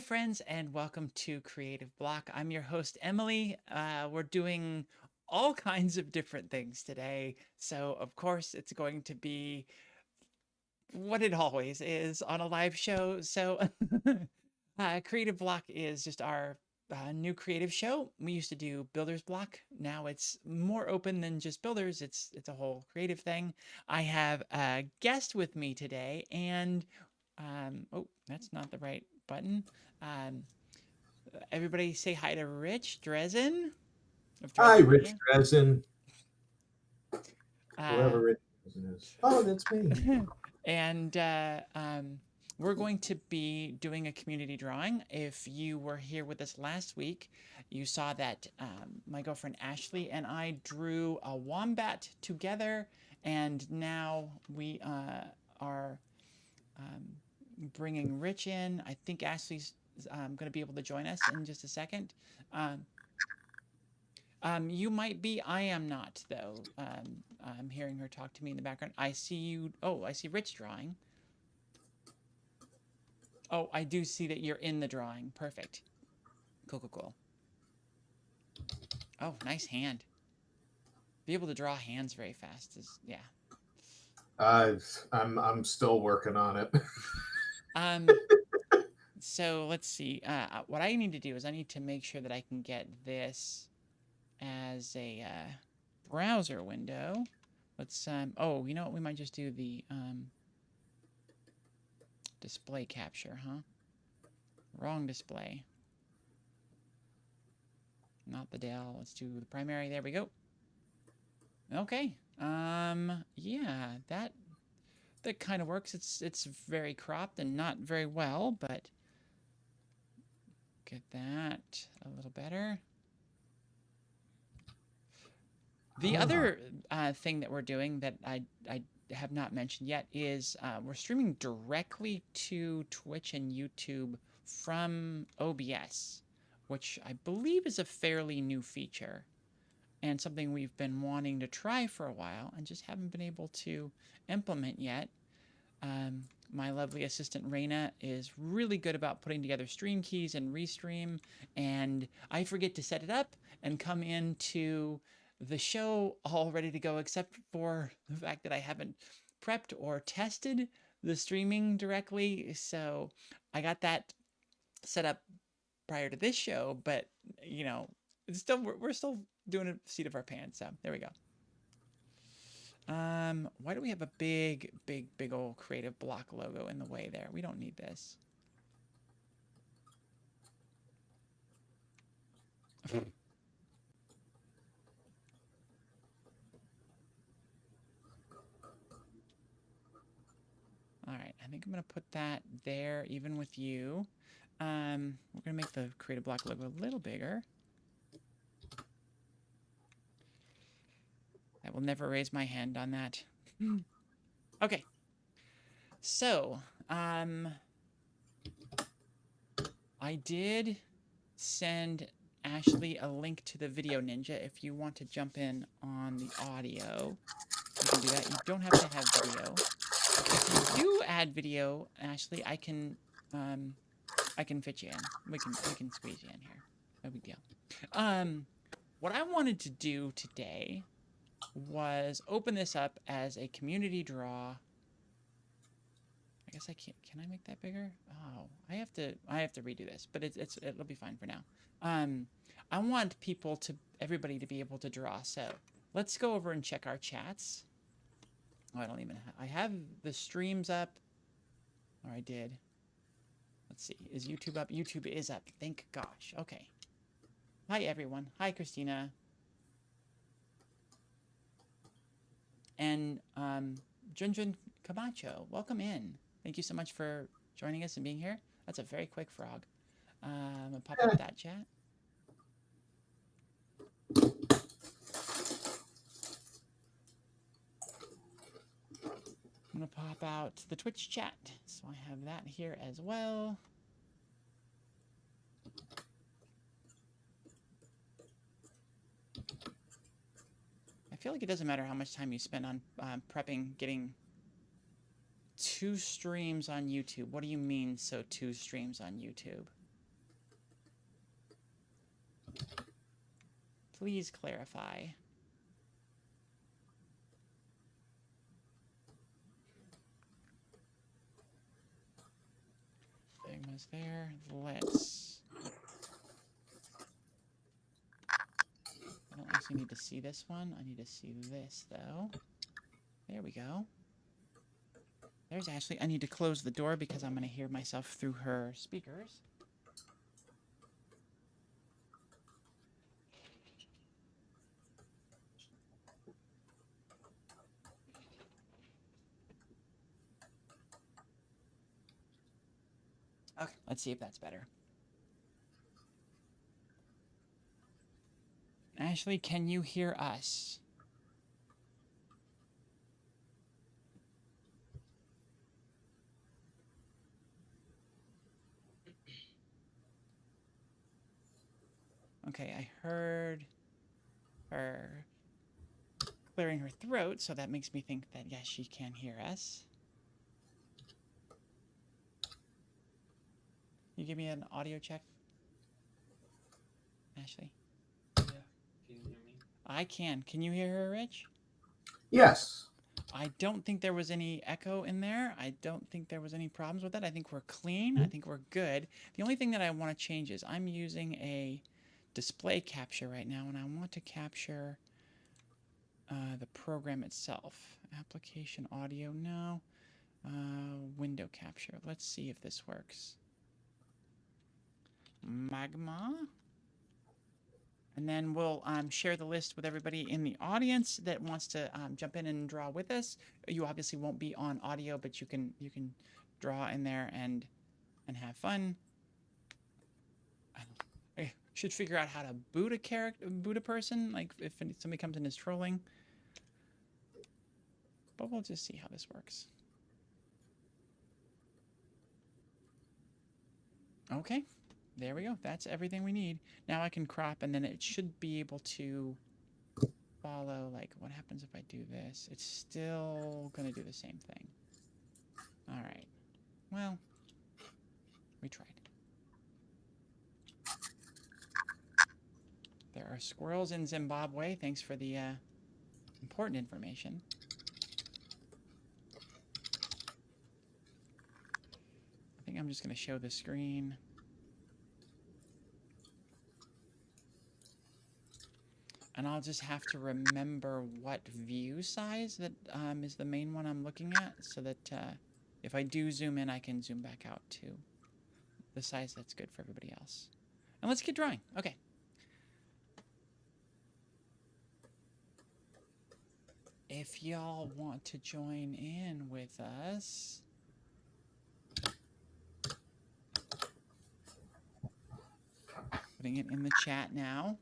friends, and welcome to Creative Block. I'm your host, Emily. We're doing all kinds of different things today. So, of course, it's going to be what it always is on a live show. So, Creative Block is just our new creative show. We used to do Builder's Block. Now it's more open than just Builders. It's a whole creative thing. I have a guest with me today, and oh, that's not the right button. Um, Everybody say hi to Rich Drezen of Hi, Drezen Rich Media. Dresden, Uh, whoever Rich Dresden is. Oh, that's me. and we're going to be doing a community drawing. If you were here with us last week, you saw that my girlfriend Ashley and I drew a wombat together, and now we are um, bringing Rich in. I think Ashley's going to be able to join us in just a second. Um, you might be. I am not, though. I'm hearing her talk to me in the background. I see you. Oh, I see Rich drawing. Oh, I do see that you're in the drawing. Perfect. Cool, cool, cool. Oh, nice hand. Be able to draw hands very fast is, yeah. I'm still working on it. Um, so let's see. What I need to do is I need to make sure that I can get this as a browser window. Let's, oh, you know what? We might just do the display capture, huh? Wrong display. Not the Dell. Let's do the primary. There we go. Okay. Yeah, that kind of works. It's very cropped and not very well, but get that a little better. The Ah, other thing that we're doing that I have not mentioned yet is we're streaming directly to Twitch and YouTube from OBS, which I believe is a fairly new feature and something we've been wanting to try for a while and just haven't been able to implement yet. My lovely assistant Raina is really good about putting together stream keys and restream, and I forget to set it up and come into the show all ready to go, except for the fact that I haven't prepped or tested the streaming directly. So I got that set up prior to this show, but you know, it's still we're still doing a seat of our pants. So there we go. Why do we have a big old Creative Block logo in the way there? We don't need this. All right, I think I'm gonna put that there, even with you. We're gonna make the Creative Block logo a little bigger. I will never raise my hand on that. Okay, so I did send Ashley a link to the Video Ninja if you want to jump in on the audio. You can do that. You don't have to have video. If you do add video, Ashley, I can fit you in. We can squeeze you in here. No big deal. What I wanted to do today was open this up as a community draw. I guess I can't. Can I make that bigger? Oh, I have to redo this, but it'll be fine for now. Um, I want everybody to be able to draw. So let's go over and check our chats. Oh, I don't even. I have the streams up. Or I did. Let's see. Is YouTube up? YouTube is up. Thank gosh. Okay. Hi, everyone. Hi, Christina. And Junjun Camacho. Welcome in. Thank you so much for joining us and being here. That's a very quick frog. I'm going to pop up that chat. I'm going to pop out the Twitch chat. So I have that here as well. I feel like it doesn't matter how much time you spend on prepping, getting 2 streams on YouTube. What do you mean, so 2 streams on YouTube? Please clarify. Figma's there. Let's... I don't actually need to see this one. I need to see this, though. There we go. There's Ashley. I need to close the door because I'm going to hear myself through her speakers. Okay, let's see if that's better. Ashley, can you hear us? Okay, I heard her clearing her throat, so that makes me think that, yes, she can hear us. You give me an audio check, Ashley? Yeah. Can you hear me? I can. Can you hear her, Rich? Yes. I don't think there was any echo in there. I don't think there was any problems with that. I think we're clean. I think we're good. The only thing that I want to change is I'm using a display capture right now, and I want to capture the program itself. Application audio, no. Window capture. Let's see if this works. Magma. And then we'll share the list with everybody in the audience that wants to jump in and draw with us. You obviously won't be on audio, but you can draw in there and have fun. I should figure out how to boot a person, like if somebody comes in as trolling. But we'll just see how this works. Okay. There we go. That's everything we need. Now I can crop, and then it should be able to follow, like, what happens if I do this? It's still going to do the same thing. All right. Well, we tried. There are squirrels in Zimbabwe. Thanks for the important information. I think I'm just going to show the screen. And I'll just have to remember what view size that is the main one I'm looking at, so that if I do zoom in, I can zoom back out to the size that's good for everybody else. And let's get drawing. Okay. If y'all want to join in with us, putting it in the chat now.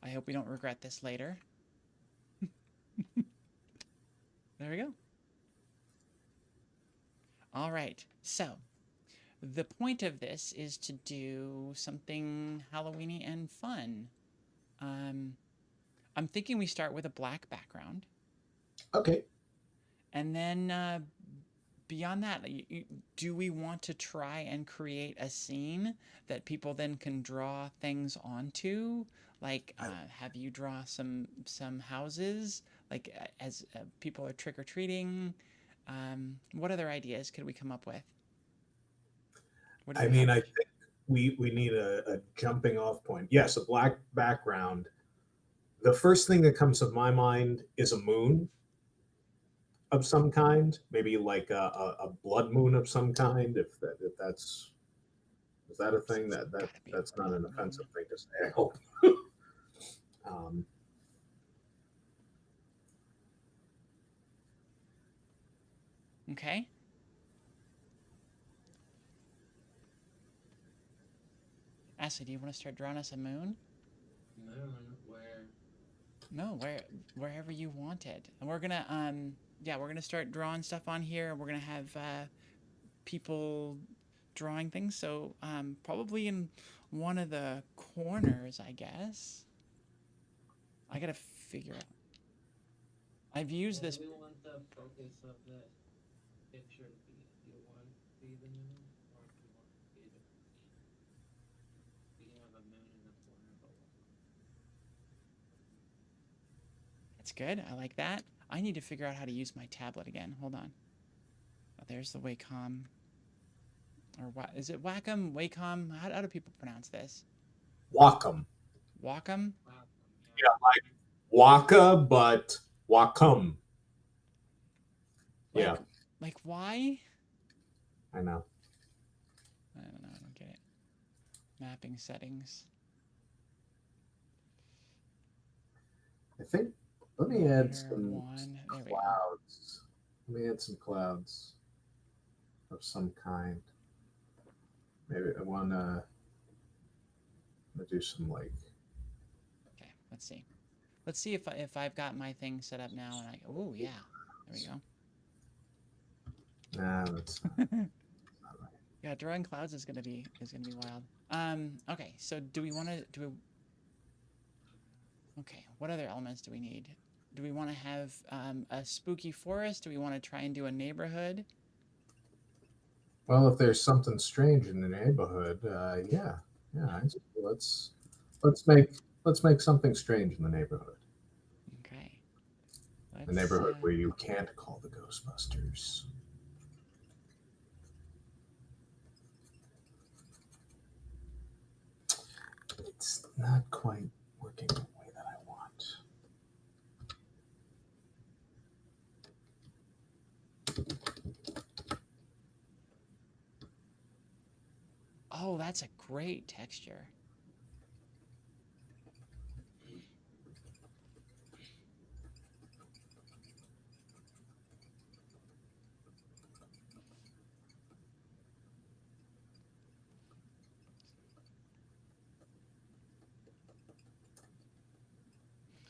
I hope we don't regret this later. There we go. All right, so the point of this is to do something Halloween-y and fun. I'm thinking we start with a black background. Okay. And then beyond that, do we want to try and create a scene that people then can draw things onto? Like, have you draw some houses, like as people are trick-or-treating? What other ideas could we come up with? I mean, I think we need a jumping off point. Yes, a black background. The first thing that comes to my mind is a moon of some kind, maybe like a blood moon of some kind. If that's, is that a thing? That's not an offensive thing to say, I hope. Okay. Ashley, do you want to start drawing us a moon? Moon, where? No, wherever you want it. And we're gonna we're gonna start drawing stuff on here. We're gonna have people drawing things. So probably in one of the corners, I guess. I gotta figure out. I've used this. Do we want the focus of that picture to be, do you want to be the moon, or do you want it to be a different scene? That's good. I like that. I need to figure out how to use my tablet again. Hold on. Oh, there's the Wacom. Or what is it? Wacom? Wacom? How do people pronounce this? Wacom. Wacom? Wow. Yeah, like Waka, but Wacom. Like, Yeah, Like why? I know. I don't know. I don't get it. Mapping settings. I think, let me add Monitor some one. There we go. clouds. Let me add some clouds of some kind. Maybe I want to do some like. Okay, let's see. Let's see if I've got my thing set up now and I oh yeah. There we go. Nah, that's not right. Yeah, drawing clouds is gonna be wild. Okay, so do we okay, what other elements do we need? Do we want to have a spooky forest? Do we want to try and do a neighborhood? Well, if there's something strange in the neighborhood, yeah, let's make something strange in the neighborhood. Okay. The neighborhood where you can't call the Ghostbusters. It's not quite working the way that I want. Oh, that's a great texture.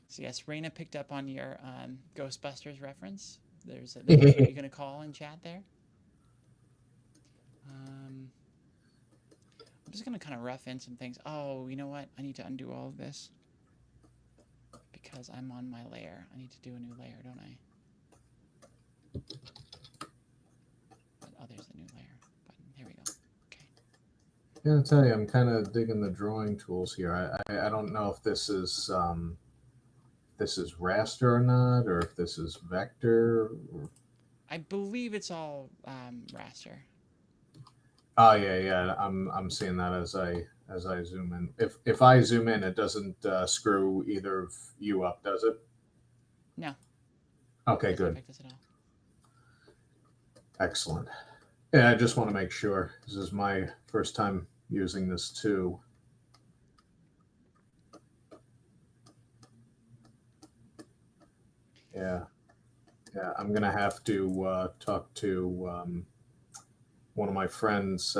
So yes, Raina picked up on your Ghostbusters reference. There's what you're gonna call in chat there. I'm just gonna kind of rough in some things. Oh, you know what? I need to undo all of this because I'm on my layer. I need to do a new layer, don't I? Oh, there's the new layer button. There we go. Okay. Yeah, I'll tell you, I'm kind of digging the drawing tools here. I don't know if this is raster or not, or if this is vector. Or... I believe it's all raster. Oh yeah. I'm seeing that as I zoom in. If I zoom in, it doesn't screw either of you up, does it? No. Okay, Doesn't good. affect us at all. Excellent. Yeah, I just want to make sure. This is my first time using this too. Yeah, I'm gonna have to talk to one of my friends.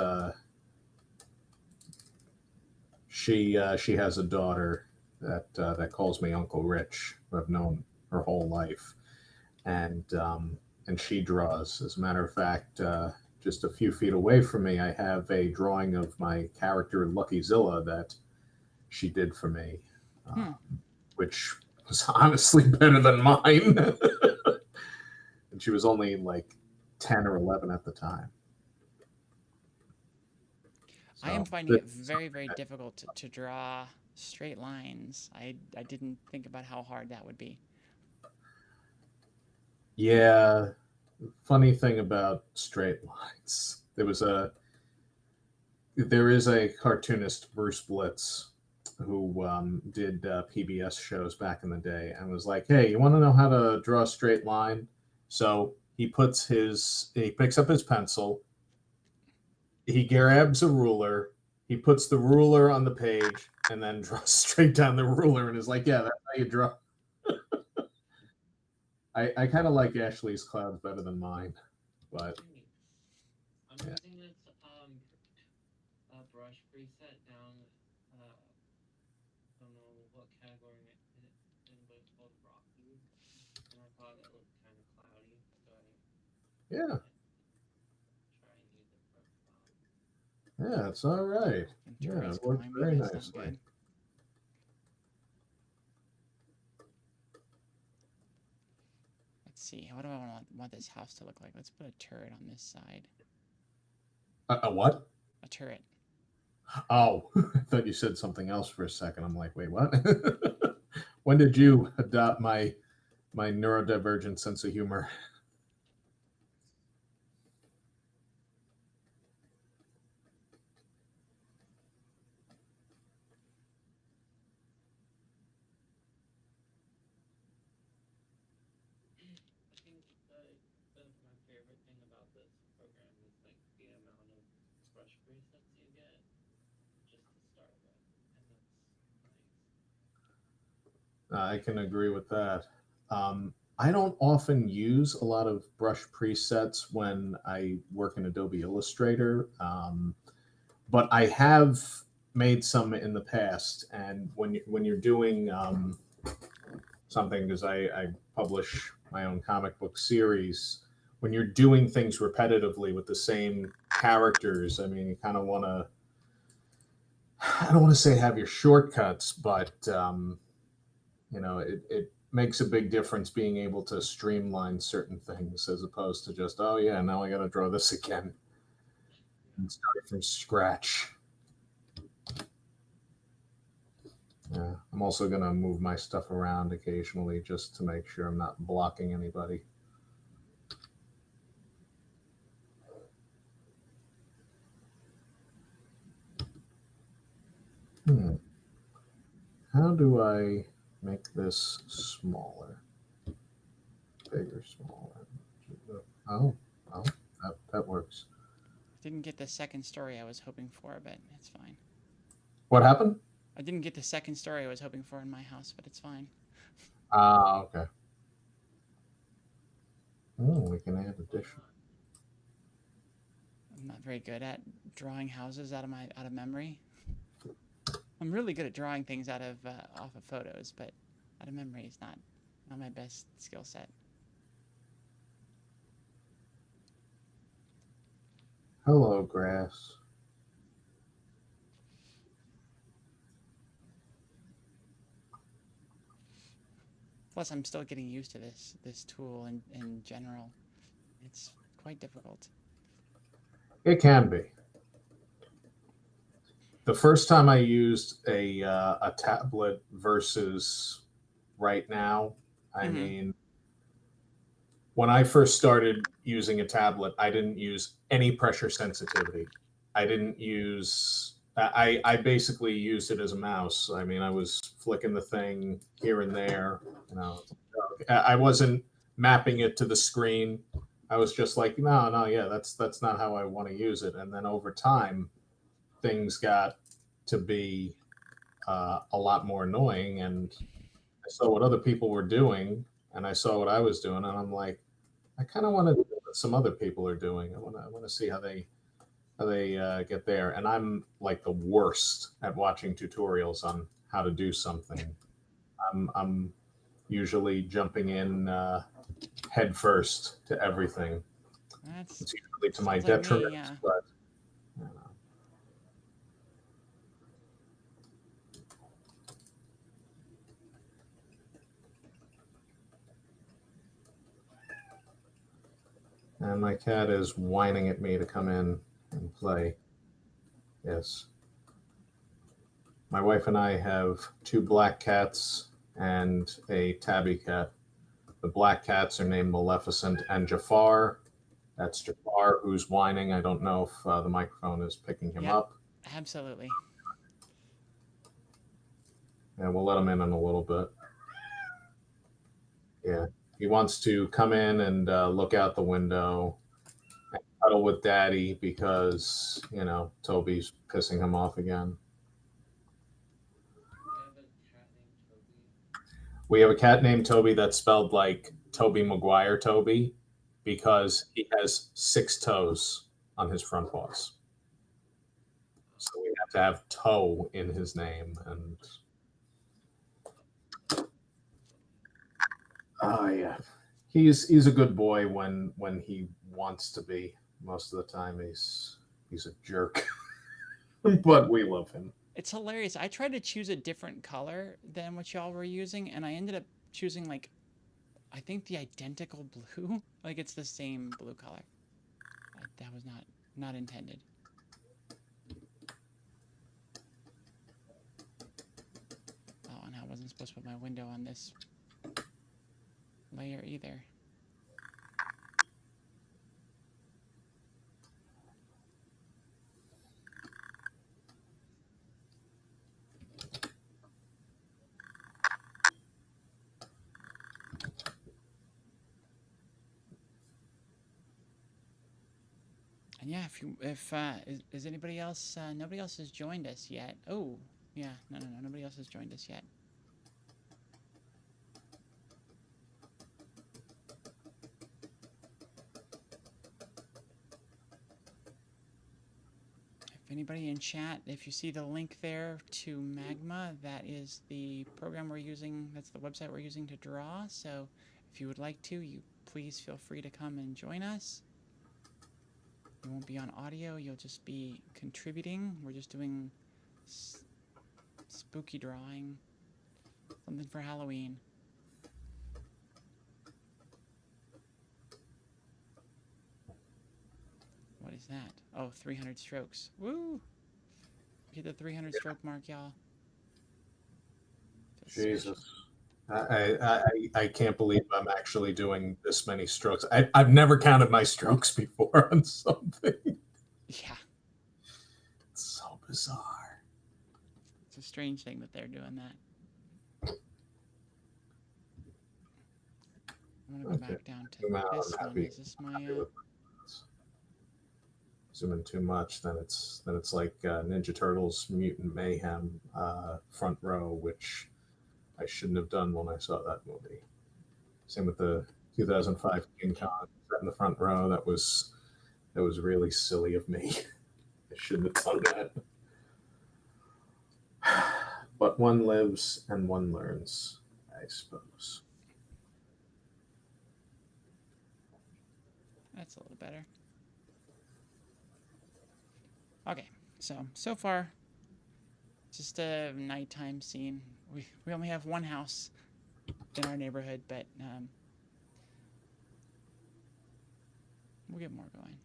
She has a daughter that calls me Uncle Rich, who I've known her whole life, and she draws. As a matter of fact, just a few feet away from me, I have a drawing of my character Lucky Zilla that she did for me, which was honestly better than mine. And she was only like 10 or 11 at the time. I am finding it very, very difficult to draw straight lines. I didn't think about how hard that would be. Yeah. Funny thing about straight lines. There is a cartoonist, Bruce Blitz, who did PBS shows back in the day and was like, hey, you want to know how to draw a straight line? So he picks up his pencil, he grabs a ruler, he puts the ruler on the page, and then draws straight down the ruler and is like, yeah, that's how you draw. I kind of like Ashley's clouds better than mine, but I'm using this brush preset down. I don't know what category it's in, but it's called Rocky, and I thought it looked kind of cloudy, so I yeah. try and use it for cloud. Yeah, it's all right. Yeah, it worked very nicely. Let's see. What do I want this house to look like? Let's put a turret on this side. A what? A turret. Oh, I thought you said something else for a second. I'm like, wait, what? When did you adopt my my neurodivergent sense of humor. I think my favorite thing about this program is like the amount of brush presets you get just to start with, and that's nice. I can agree with that. I don't often use a lot of brush presets when I work in Adobe Illustrator, but I have made some in the past. And when you're doing something, because I publish my own comic book series, when you're doing things repetitively with the same characters, I mean, you kind of want to. I don't want to say have your shortcuts, but it makes a big difference being able to streamline certain things as opposed to just, oh yeah, now I got to draw this again and start from scratch. Yeah, I'm also going to move my stuff around occasionally just to make sure I'm not blocking anybody. How do I make this smaller? Bigger, smaller. Oh, that works. Didn't get the second story I was hoping for, but it's fine. What happened? I didn't get the second story I was hoping for in my house, but it's fine. Okay. Oh, we can add addition. I'm not very good at drawing houses out of memory. I'm really good at drawing things off of photos, but out of memory is not my best skill set. Hello, grass. Plus, I'm still getting used to this tool in general. It's quite difficult. It can be. The first time I used a tablet versus right now, I mean, when I first started using a tablet, I didn't use any pressure sensitivity. I didn't use. I basically used it as a mouse. I mean, I was flicking the thing here and there. I wasn't mapping it to the screen. I was just like, no, yeah, that's not how I want to use it. And then over time, things got to be a lot more annoying, and I saw what other people were doing, and I saw what I was doing, and I'm like, I kind of want to do what some other people are doing. I want to see how they get there. And I'm like the worst at watching tutorials on how to do something. I'm usually jumping in head first to everything. It's usually to my detriment, me, yeah. but and my cat is whining at me to come in and play. Yes. My wife and I have 2 black cats and a tabby cat. The black cats are named Maleficent and Jafar. That's Jafar who's whining. I don't know if the microphone is picking him up. Absolutely. And we'll let him in a little bit. Yeah. He wants to come in and look out the window and cuddle with Daddy because, Toby's pissing him off again. We have a cat named Toby that's spelled like Tobey Maguire Toby because he has 6 toes on his front paws. So we have to have toe in his name. And oh yeah, he's a good boy when he wants to be. Most of the time he's a jerk, but we love him. It's hilarious. I tried to choose a different color than what y'all were using, and I ended up choosing like, I think the identical blue. Like it's the same blue color. That was not intended. Oh, and I wasn't supposed to put my window on this layer either. And yeah, if is anybody else? Nobody else has joined us yet. Oh, yeah, no, nobody else has joined us yet. If anybody in chat, if you see the link there to Magma, that is the program we're using. That's the website we're using to draw. So if you would like to, you please feel free to come and join us. You won't be on audio. You'll just be contributing. We're just doing spooky drawing, something for Halloween. What is that? Oh, 300 strokes. Woo! Hit the 300 stroke mark, y'all. Jesus. I can't believe I'm actually doing this many strokes. I've never counted my strokes before on something. Yeah. It's so bizarre. It's a strange thing that they're doing that. I want to go back down to this one. Is this my... Zoom in too much, then it's like Ninja Turtles Mutant Mayhem front row, which I shouldn't have done when I saw that movie. Same with the 2005 King Kong in the front row. That was really silly of me. I shouldn't have done that. But one lives and one learns, I suppose. That's a little better. Okay, so far, just a nighttime scene. We only have one house in our neighborhood, but we'll get more going.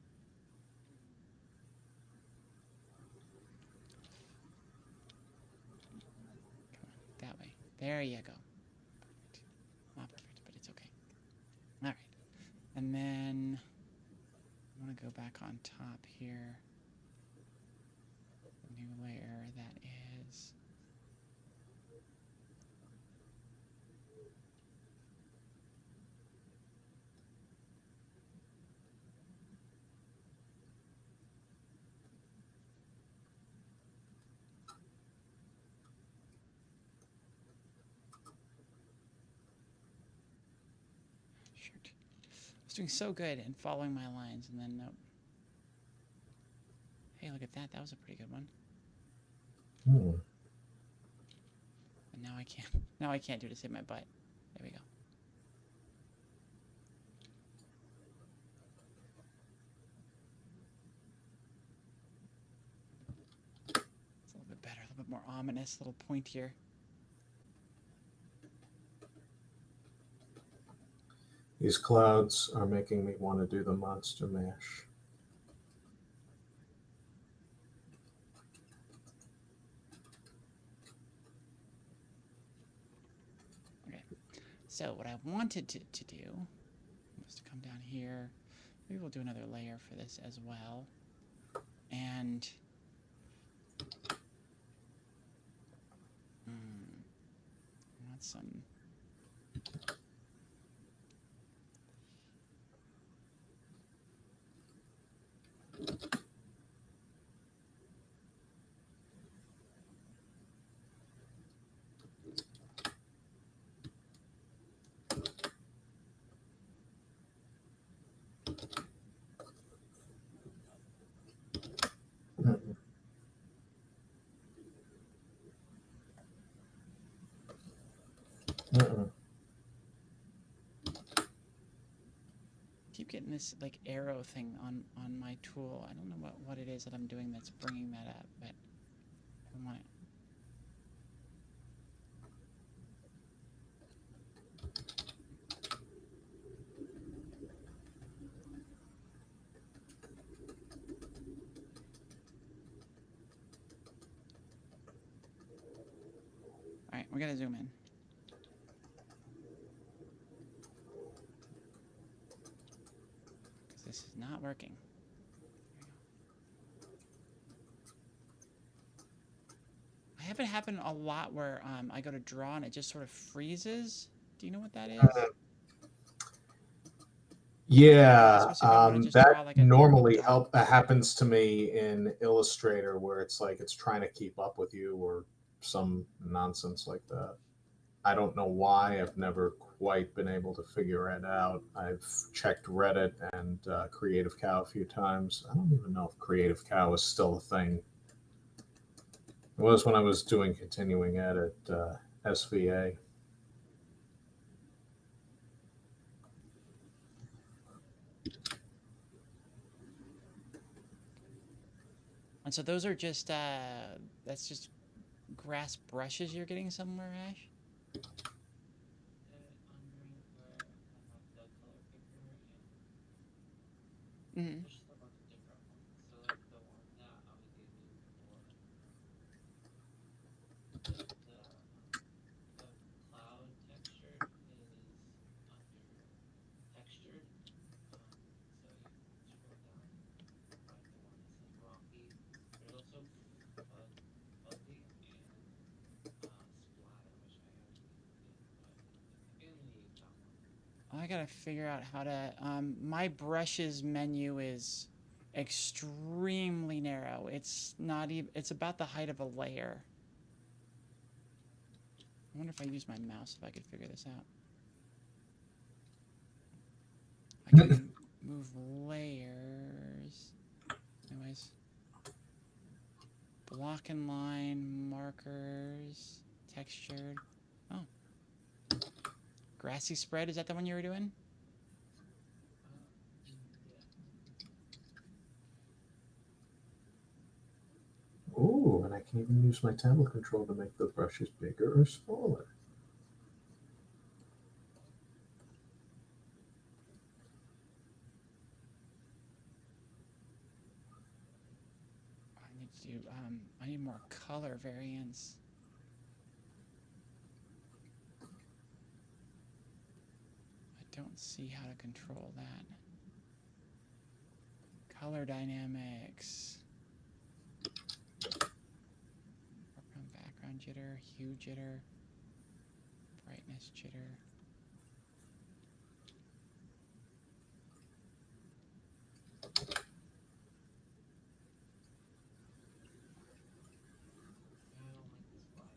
Come on, that way. There you go. Perfect. Not perfect, but it's okay. All right, and then I want to go back on top here. New layer that is shoot. I was doing so good and following my lines, and then nope. Hey, look at that. That was a pretty good one. And now I can't. Now I can't do it to save my butt. There we go. It's a little bit better, a little bit more ominous, a little pointier. These clouds are making me want to do the monster mash. So what I wanted to do was to come down here. Maybe we'll do another layer for this as well. And I want some... Keep getting this like arrow thing on my tool. I don't know what it is that I'm doing that's bringing that up, but I want it. All right, we're gonna zoom in. It's not working. I have it happen a lot where I go to draw and it just sort of freezes. Do you know what that is? Yeah, Especially if I wanna just that draw, like, a normally dark- happens to me in Illustrator, where it's like it's trying to keep up with you or some nonsense like that. I don't know why. I've never quite been able to figure it out. I've checked Reddit and Creative Cow a few times. I don't even know if Creative Cow is still a thing. It was when I was doing continuing ed at SVA. And so those are just that's just grass brushes you're getting somewhere, Ash? Underneath where I have the color picker and Mm-hmm. there's just a bunch of different ones. So like the one that I was using for the cloud texture is under textured. So you scroll down and find the one that says rocky. There's also fuzzy and splatter, which I haven't used yet, but I think I'm gonna use that one. I gotta figure out how to. My brushes menu is extremely narrow. It's not even. It's about the height of a layer. I wonder if I use my mouse if I could figure this out. I can move layers. Anyways, block and line markers, textured. Oh, grassy spread. Is that the one you were doing? Yeah. Ooh, and I can even use my tablet control to make the brushes bigger or smaller. I need to do. I need more color variants. I don't see how to control that. Color dynamics. Background jitter, hue jitter, brightness jitter. I don't like this file.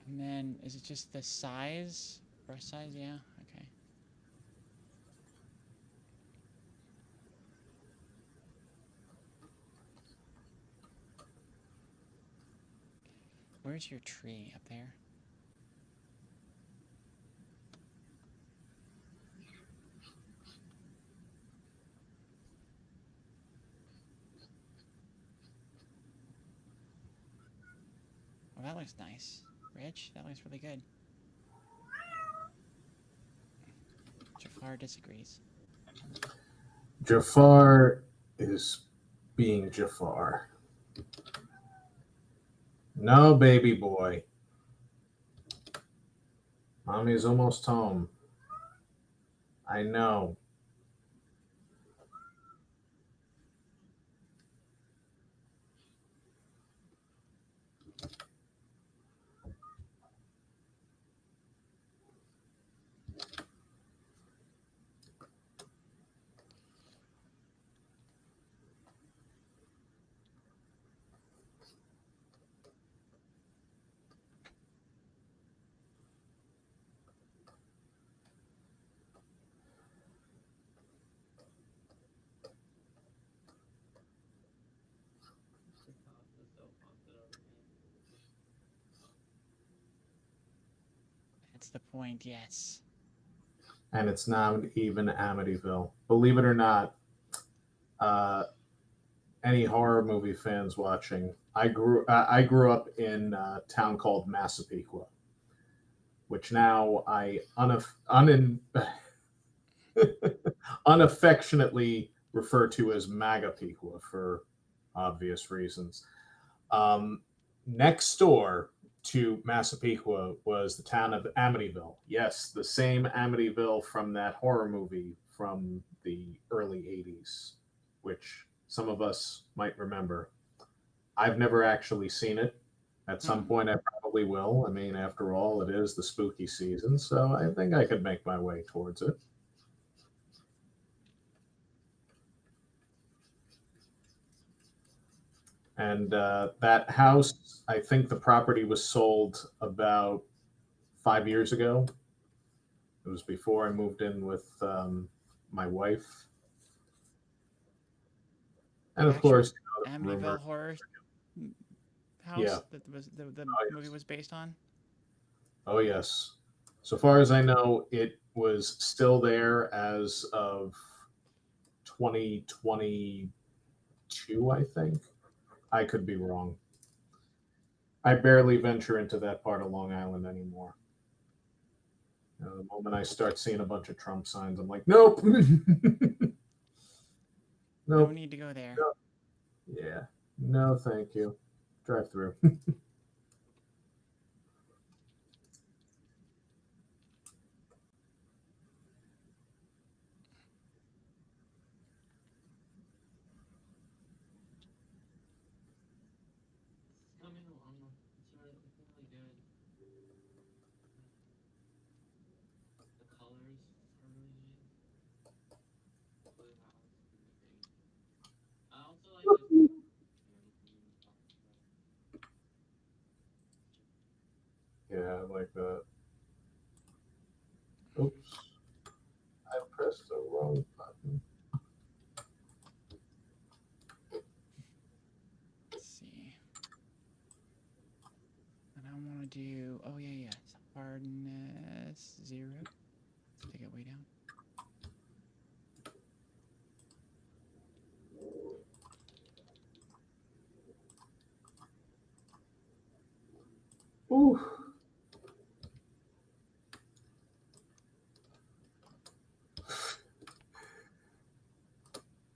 And then, is it just the size? Brush size? Yeah, okay. Where's your tree? Up there? Oh, that looks nice. Rich, that looks really good. Jafar disagrees. Jafar is being Jafar. No, baby boy. Mommy's almost home. I know. The cost is so haunted over here. That's the point, yes. And it's not even Amityville. Believe it or not, any horror movie fans watching, I grew up in a town called Massapequa, which now I unaffectionately refer to as Magapequa for obvious reasons. Next door to Massapequa was the town of Amityville. Yes, the same Amityville from that horror movie from the early 80s, which some of us might remember. I've never actually seen it. At some point, I probably will. I mean, after all, it is the spooky season, so I think I could make my way towards it. And that house, I think the property was sold about 5 years ago. It was before I moved in with my wife. And The of actual course, Amityville rumor. Horror house Yeah. that was the Oh, movie yes. was based on. Oh, yes. So far as I know, it was still there as of 2022, I think. I could be wrong. I barely venture into that part of Long Island anymore. The moment I start seeing a bunch of Trump signs, I'm like, nope. No Nope. need to go there. No. Yeah. No, thank you. Drive through. It's coming along. It's really good. The colors are really nice. Blue house, really big. I also like this. Yeah, I like that. Oops. I pressed the wrong button. Let's see. And I want to do. Oh yeah. Hardness 0. Let's take it way down. Ooh.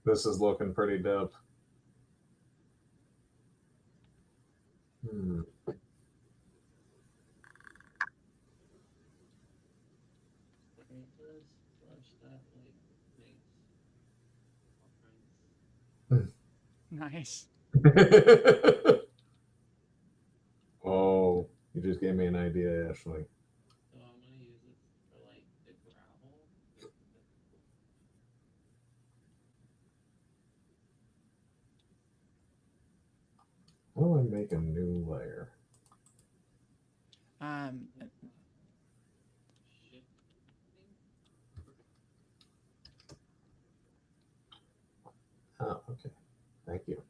This is looking pretty dope. Hmm. This brush that like makes all prints. Nice. Oh, you just gave me an idea, Ashley. So I'm gonna use this for like the gravel. How do I make a new layer? Shit. Oh, okay. Thank you.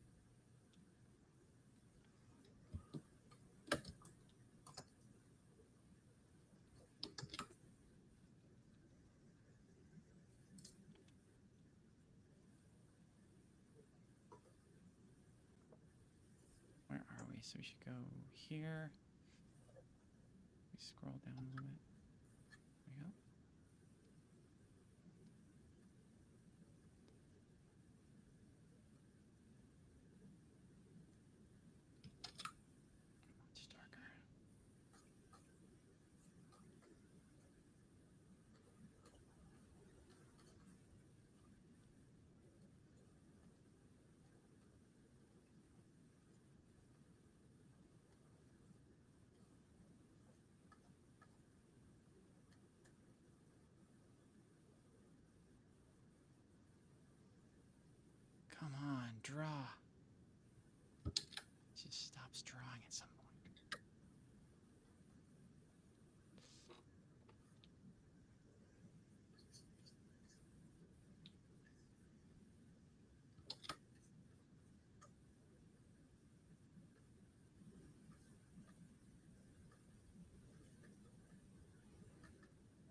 Where are we? So we should go here. We scroll down a little bit. There we go. Much darker. Come on, draw. It just stops drawing at some point.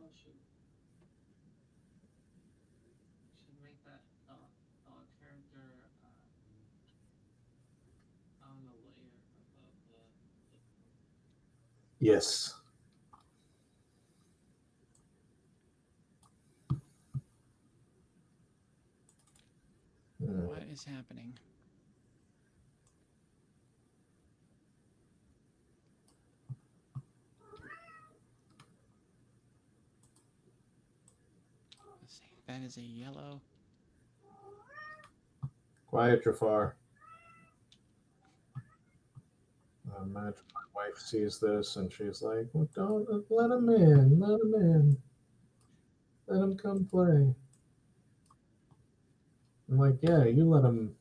Oh shoot. Should make that character on the layer above the Yes. What is happening? is a yellow. Quiet, Jafar. Imagine my wife sees this and she's like, well, "Don't let him in. Let him in. Let him come play." I'm like, "Yeah, you let him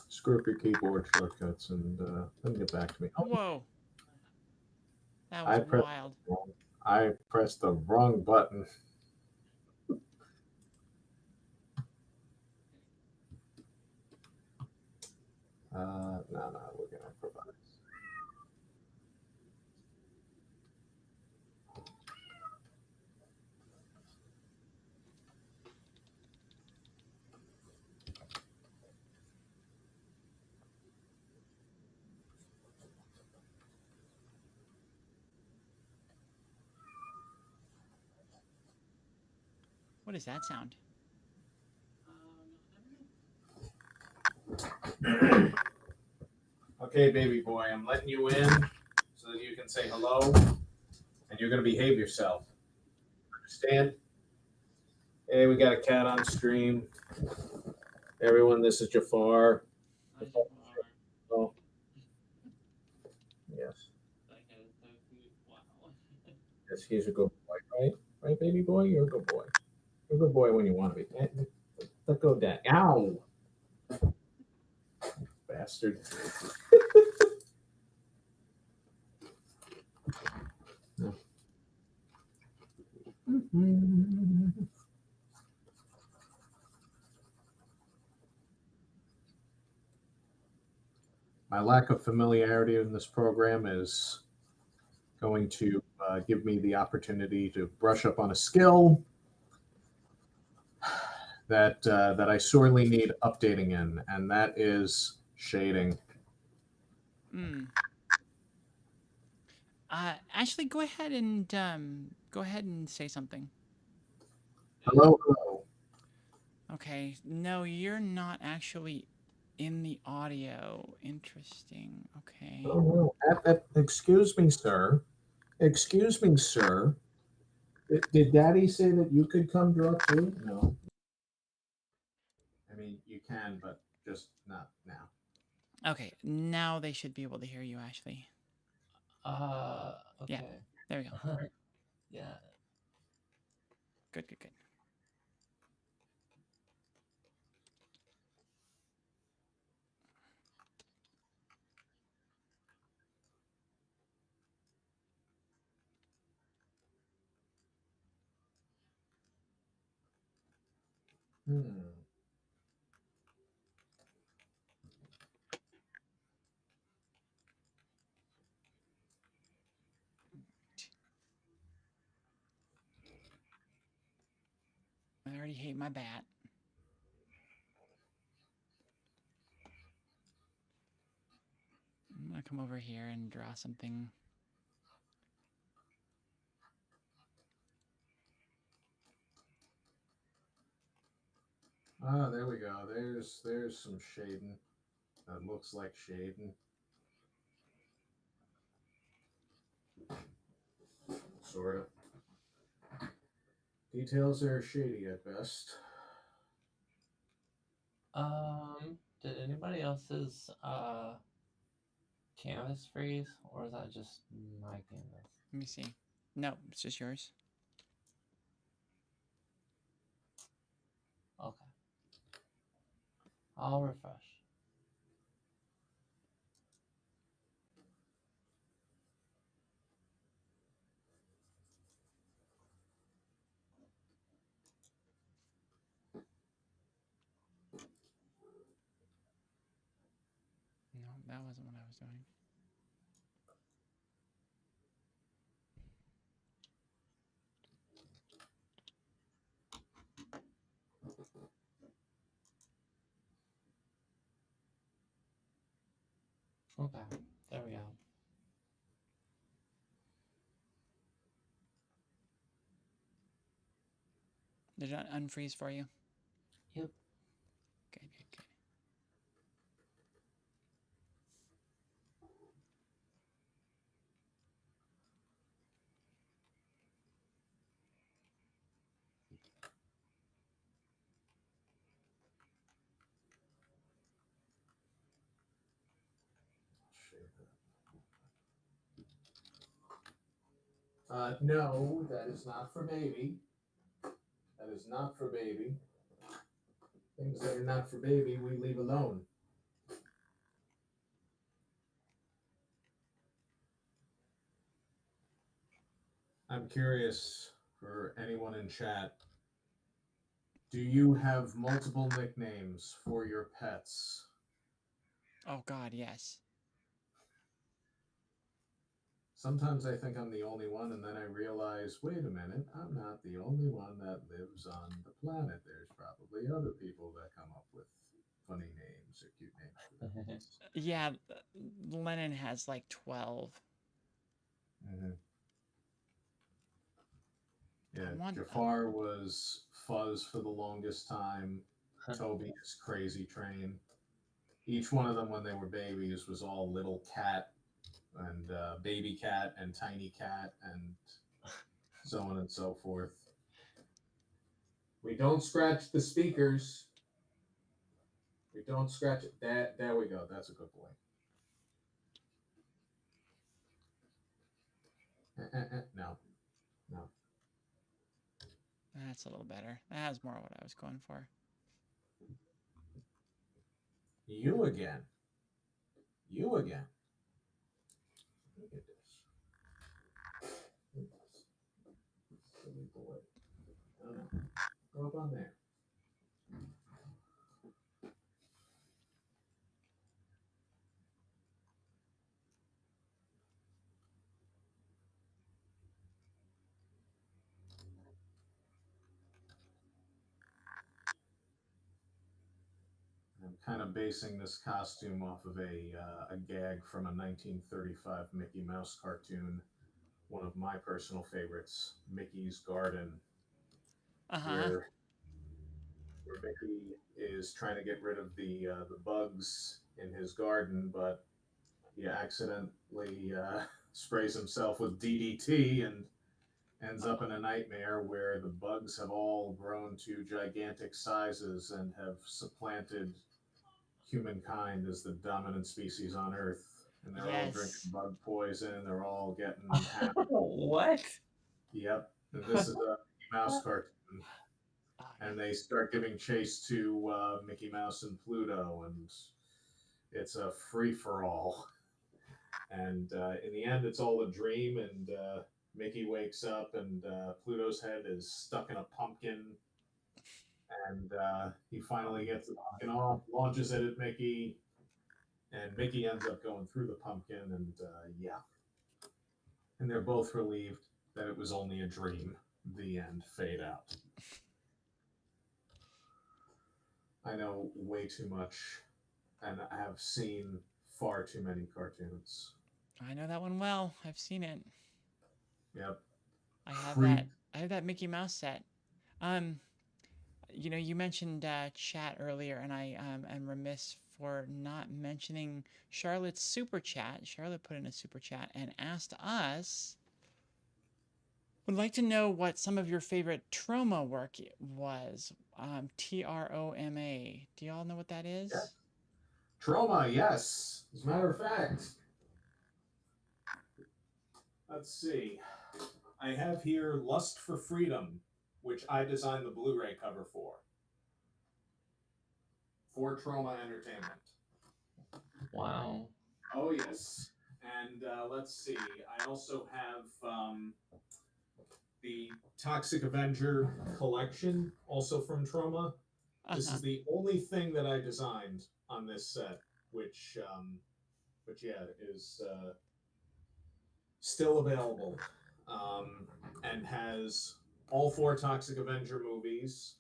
screw up your keyboard shortcuts and then get back to me." Oh, Whoa, that I was pressed wild. I pressed the wrong button. No, we're gonna improvise. What is that sound? Okay, baby boy, I'm letting you in so that you can say hello, and you're gonna behave yourself. Understand? Hey, we got a cat on stream. Everyone, this is Jafar. Hi, Jafar. Oh, yes. That cat is so cute. Wow. Yes, he's a good boy, right? Right, baby boy? You're a good boy. You're a good boy when you want to be. Let go, Dad. Ow! Bastard. No. My lack of familiarity in this program is going to give me the opportunity to brush up on a skill that I sorely need updating in, and that is shading. Ashley, go ahead and say something. Hello, hello. Okay, no, you're not actually in the audio. Interesting. Okay. Oh, no. Excuse me, sir. Excuse me, sir. Did Daddy say that you could come draw too? No. I mean, you can, but just not now. Okay, now they should be able to hear you, Ashley. Okay. There we go. Yeah. Good. I already hate my bat. I'm gonna come over here and draw something. Ah, there we go. There's some shading. That looks like shading. Sort of. Details are shady at best. Did anybody else's canvas freeze, or is that just my canvas? Let me see. No, it's just yours. Okay. I'll refresh. No, that wasn't what I was doing. Okay, there we go. Did it unfreeze for you? Yep. Good. No, that is not for baby. That is not for baby. Things that are not for baby, we leave alone. I'm curious for anyone in chat. Do you have multiple nicknames for your pets? Oh God, yes. Sometimes I think I'm the only one, and then I realize, wait a minute, I'm not the only one that lives on the planet. There's probably other people that come up with funny names or cute names for their pets. Yeah, Lennon has like 12. Mm-hmm. Yeah, want- Jafar was Fuzz for the longest time. Toby is Crazy Train. Each one of them, when they were babies, was all little cat and baby cat and tiny cat and so on and so forth. We don't scratch the speakers. We don't scratch it. There we go. That's a good boy. No, no. That's a little better. That's more what I was going for. You again. You again. Look at this. Silly boy. I don't know. Go up on there. I'm kind of basing this costume off of a gag from a 1935 Mickey Mouse cartoon. One of my personal favorites, Mickey's Garden, where Mickey is trying to get rid of the bugs in his garden, but he accidentally sprays himself with DDT and ends up in a nightmare where the bugs have all grown to gigantic sizes and have supplanted humankind as the dominant species on Earth. And they're all drinking bug poison. They're all getting hammered. What? Yep. And this is a Mickey Mouse cartoon. And they start giving chase to Mickey Mouse and Pluto, and it's a free for all. And in the end, it's all a dream, and Mickey wakes up, and Pluto's head is stuck in a pumpkin. And he finally gets the pumpkin off, launches it at Mickey, and Mickey ends up going through the pumpkin, and yeah. And they're both relieved that it was only a dream. The end. Fade out. I know way too much, and I have seen far too many cartoons. I know that one well. I've seen it. Yep. I have that Mickey Mouse set. You know, you mentioned chat earlier, and I am remiss for not mentioning Charlotte's super chat. Charlotte put in a super chat and asked us, would like to know what some of your favorite Troma work was. Troma. Do y'all know what that is? Yeah. Troma, yes. As a matter of fact, let's see. I have here Lust for Freedom, which I designed the Blu-ray cover for Troma Entertainment. Wow. Oh, yes. And let's see. I also have the Toxic Avenger collection, also from Troma. This is the only thing that I designed on this set, which yeah, is still available, and has all 4 Toxic Avenger movies,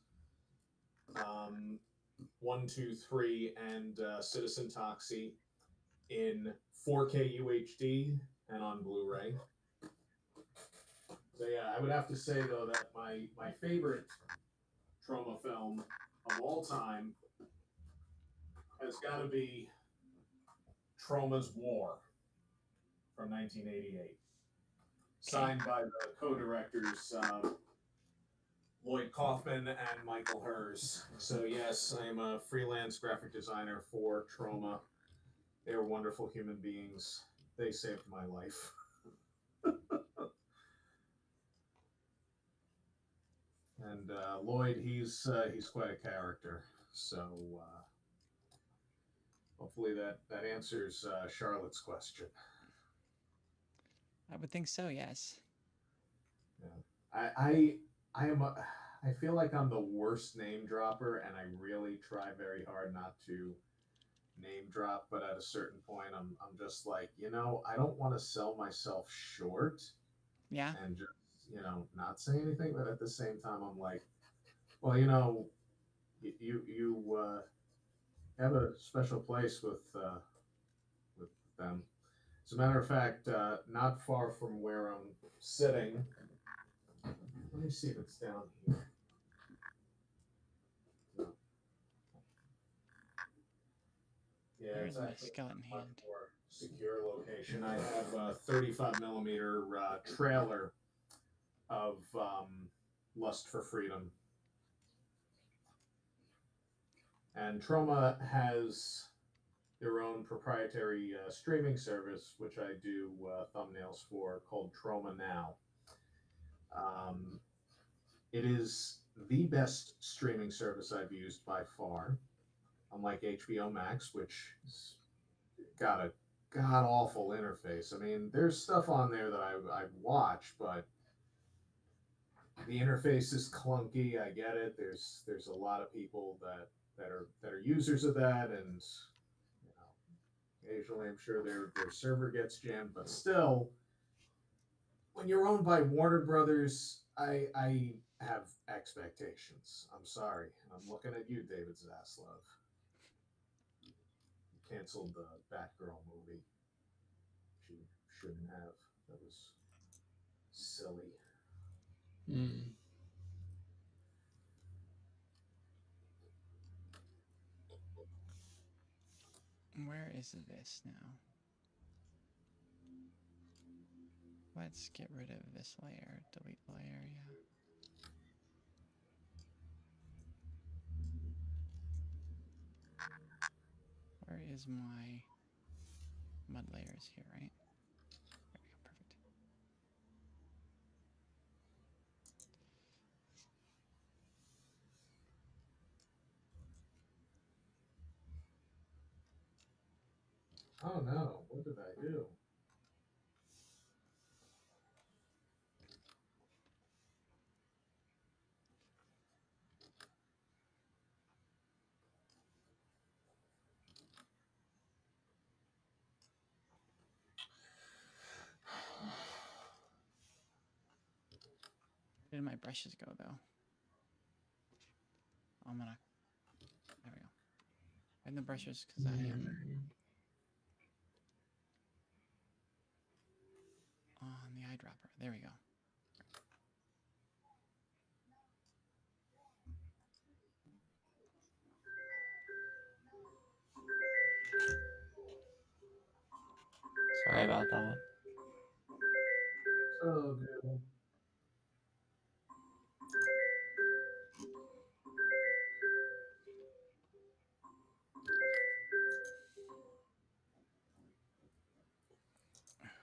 1, 2, 3, and Citizen Toxie in 4K UHD and on Blu-ray. So yeah, I would have to say though that my favorite Troma film of all time has got to be Troma's War from 1988, signed by the co-directors Lloyd Kaufman and Michael Hers. So yes, I'm a freelance graphic designer for Troma. They were wonderful human beings. They saved my life. And Lloyd, he's quite a character. So hopefully that answers Charlotte's question. I would think so, yes. Yeah. I feel like I'm the worst name dropper, and I really try very hard not to name drop. But at a certain point, I'm just like, I don't want to sell myself short Yeah. and just not say anything. But at the same time, I'm like, well, you have a special place with them. As a matter of fact, not far from where I'm sitting. Let me see if it's down here. No. Yeah, Where it's is my actually skeleton a much hand? more secure location. I have a 35 millimeter trailer of Lust for Freedom. And Troma has their own proprietary streaming service, which I do thumbnails for, called Troma Now. Um, it is the best streaming service I've used by far, unlike HBO Max, which has got a god awful interface. I mean, there's stuff on there that I watch, but the interface is clunky. I get it. There's a lot of people that are users of that, and occasionally I'm sure their server gets jammed, but still, when you're owned by Warner Brothers, I have expectations. I'm sorry. I'm looking at you, David Zaslav. You canceled the Batgirl movie. She shouldn't have. That was silly. Hmm. Where is this now? Let's get rid of this layer. Delete layer, yeah. Where is my mud layers here, right? There we go, perfect. Oh no, what did I do? Where did my brushes go, though? I'm gonna... There we go. And the brushes, because I am on the eyedropper. There we go. Sorry about that. So good.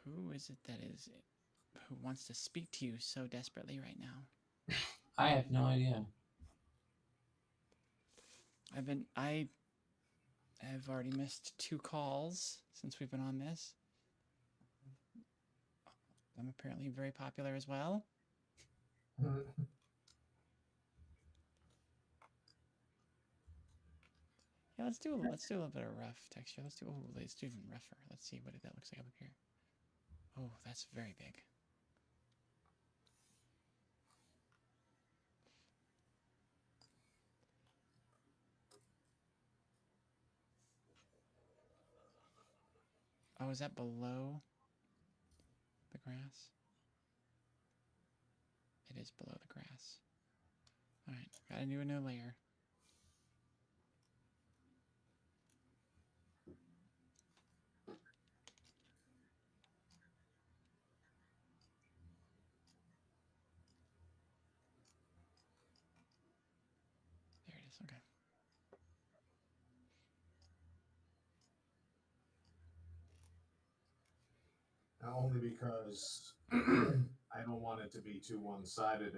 Who is it that is... who wants to speak to you so desperately right now? I have no idea. I have already missed 2 calls since we've been on this. I'm apparently very popular as well. Yeah, let's do a little bit of rough texture. Let's do even rougher. Let's see what that looks like up here. Oh, that's very big. Oh, is that below the grass? It is below the grass. All right, gotta do a new layer. There it is. Okay. Only because I don't want it to be too one-sided.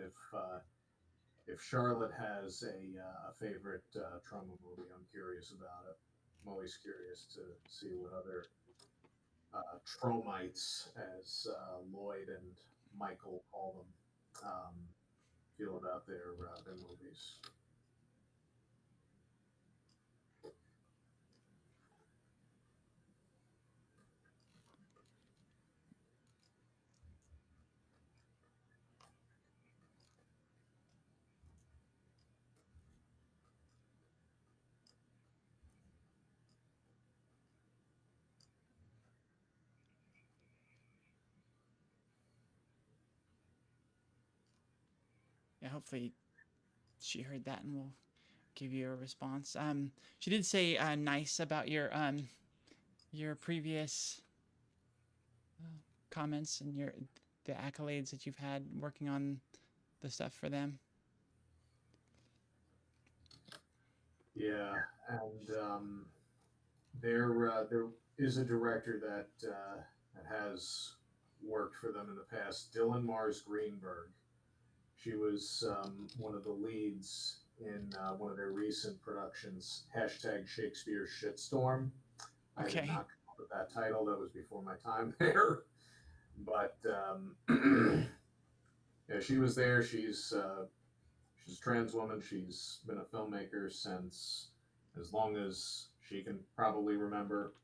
If if Charlotte has a favorite Troma movie, I'm curious about it. I'm always curious to see what other Tromites, as Lloyd and Michael call them, feel about their movies. Yeah, hopefully she heard that and will give you a response. She did say nice about your previous comments and the accolades that you've had working on the stuff for them. Yeah, and there is a director that has worked for them in the past, Dylan Mars Greenberg. She was one of the leads in one of their recent productions, hashtag Shakespeare Shitstorm. I did Okay. not come up with that title. That was before my time there. But yeah, she was there. She's a trans woman. She's been a filmmaker since as long as she can probably remember.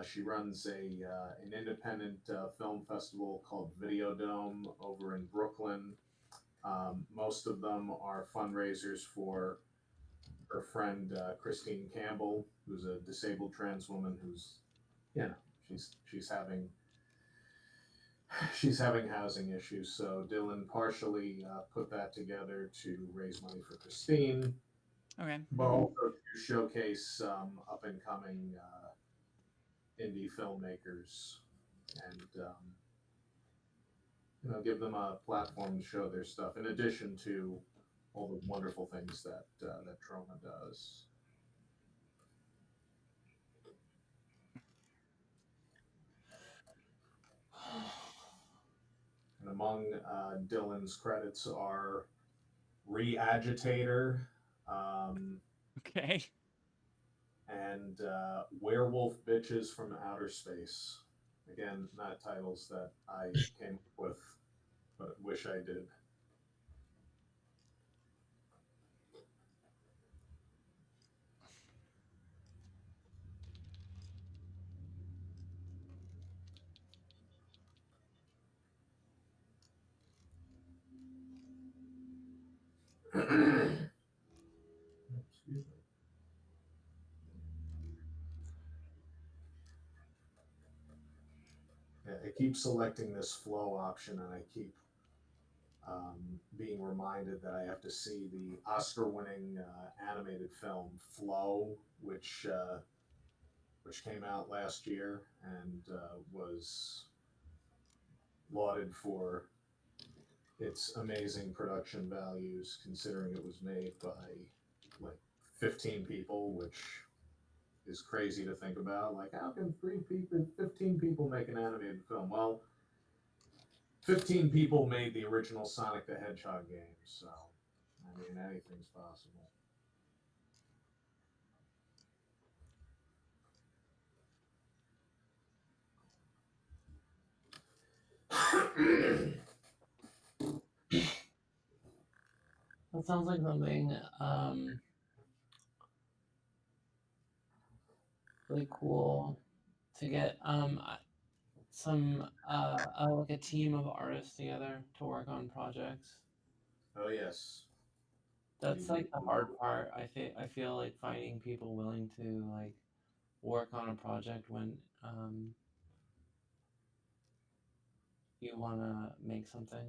She runs an independent film festival called Videodome over in Brooklyn. Most of them are fundraisers for her friend Christine Campbell, who's a disabled trans woman who's, you know, she's having housing issues. So Dylan partially put that together to raise money for Christine, Okay. but also to showcase up and coming indie filmmakers and give them a platform to show their stuff. In addition to all the wonderful things that Troma does. And among Dylan's credits are Reagitator, Okay. and Werewolf Bitches from Outer Space. Again, not titles that I came up with, but wish I did. Excuse me. Yeah, I keep selecting this flow option, and I keep being reminded that I have to see the Oscar-winning animated film Flow, which came out last year and was lauded for its amazing production values, considering it was made by like 15 people, which is crazy to think about. Like, how can 15 people make an animated film? Well, 15 people made the original Sonic the Hedgehog game, so I mean, anything's possible. That sounds like something really cool to get some like a team of artists together to work on projects. Oh yes. That's like the hard part. I feel like finding people willing to like work on a project when you want to make something.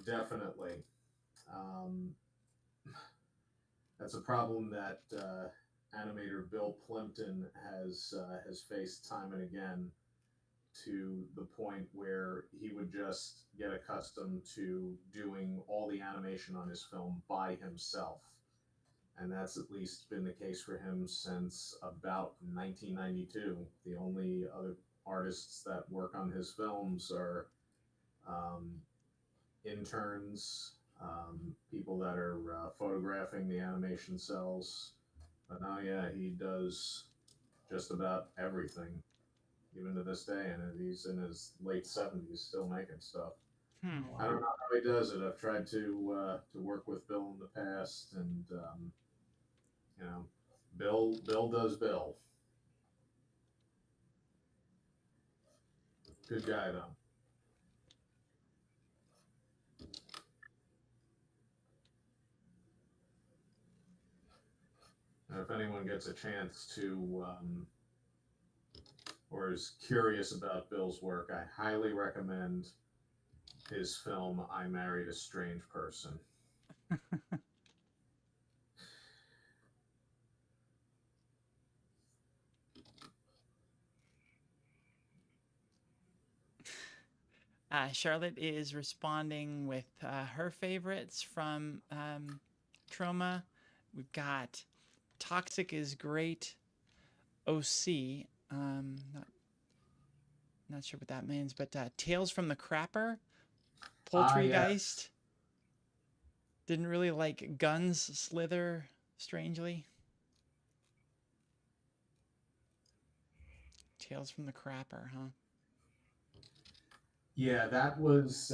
Definitely. Um, that's a problem that animator Bill Plimpton has faced time and again, to the point where he would just get accustomed to doing all the animation on his film by himself. And that's at least been the case for him since about 1992. The only other artists that work on his films are interns, people that are photographing the animation cells. But now, yeah, he does just about everything, even to this day, and he's in his late 70s, still making stuff. Hmm. Oh, I don't wow. know how he does it. I've tried to work with Bill in the past, and you know, Bill does Bill. Good guy though. And if anyone gets a chance to or is curious about Bill's work, I highly recommend his film "I Married a Strange Person." Charlotte is responding with her favorites from Troma. We've got Toxic is great. OC. Not sure what that means, but Tales from the Crapper. Poultrygeist. Yes. Didn't really like Guns Slither, strangely. Tales from the Crapper, huh? Yeah, that was.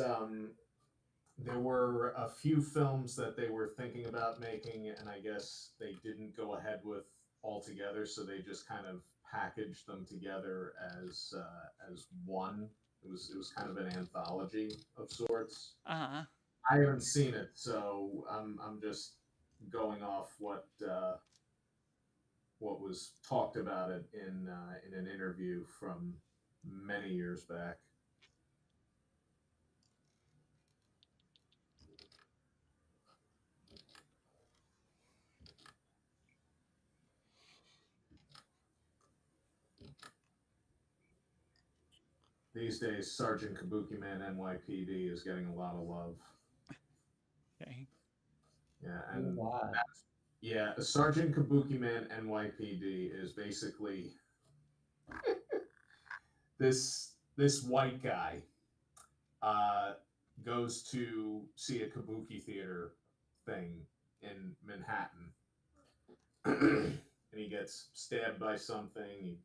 There were a few films that they were thinking about making, and I guess they didn't go ahead with altogether, so they just kind of packaged them together as one. It was kind of an anthology of sorts. Uh-huh. I haven't seen it, so I'm just going off what was talked about it in an interview from many years back. These days, Sergeant Kabuki Man NYPD is getting a lot of love. Okay. Yeah, Who's and that? yeah, Sergeant Kabuki Man NYPD is basically this white guy uh, goes to see a Kabuki theater thing in Manhattan, and he gets stabbed by something.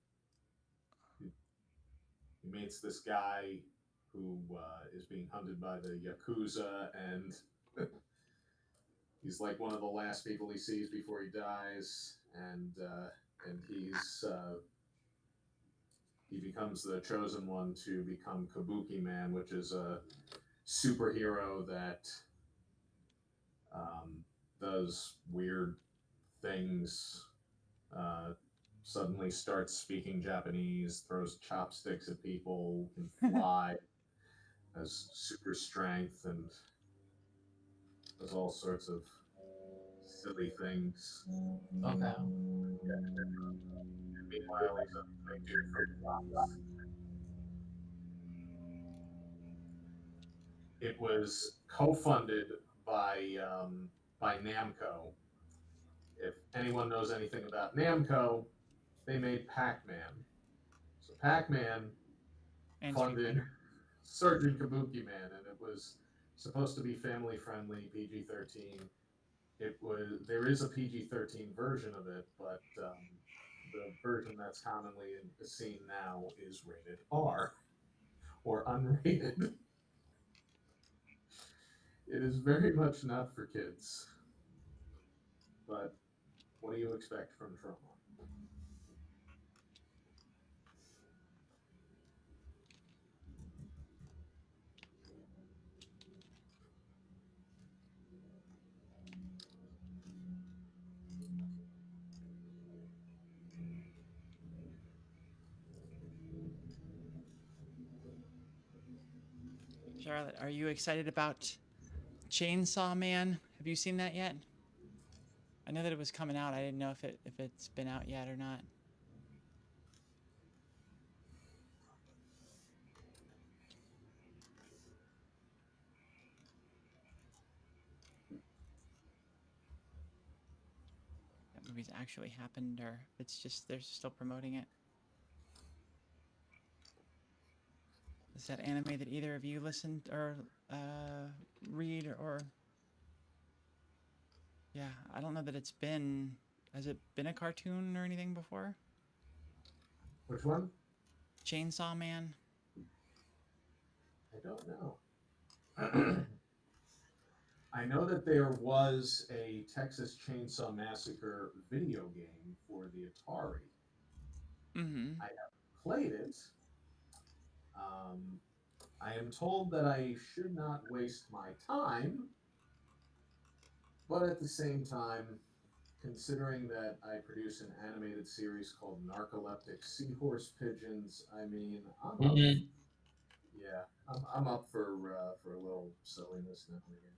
He meets this guy who is being hunted by the Yakuza, and he's like one of the last people he sees before he dies, and he becomes the chosen one to become Kabuki Man, which is a superhero that does weird things. Uh, Suddenly starts speaking Japanese, throws chopsticks at people, can fly, has super strength, and does all sorts of silly things. Okay. Meanwhile, he's a big dude from the Bronx. It was co-funded by Namco. If anyone knows anything about Namco, they made Pac-Man. So Pac-Man And Street funded Fighter. Sergeant Kabuki Man, and it was supposed to be family friendly, PG-13. There is a PG-13 version of it, but the version that's commonly seen now is rated R or unrated. It is very much not for kids, but what do you expect from Troma? Charlotte, are you excited about Chainsaw Man? Have you seen that yet? I know that it was coming out. I didn't know if it's been out yet or not. That movie's actually happened, or it's just they're still promoting it. Is that anime that either of you listened or read or Yeah, I don't know that it's been. Has it been a cartoon or anything before? Which one? Chainsaw Man. I don't know. I know that there was a Texas Chainsaw Massacre video game for the Atari. Mm-hmm. I have played it. Um, I am told that I should not waste my time, but at the same time, considering that I produce an animated series called Narcoleptic Seahorse Pigeons, I mean, I'm up. Mhm. Yeah, I'm up for a little silliness now and again.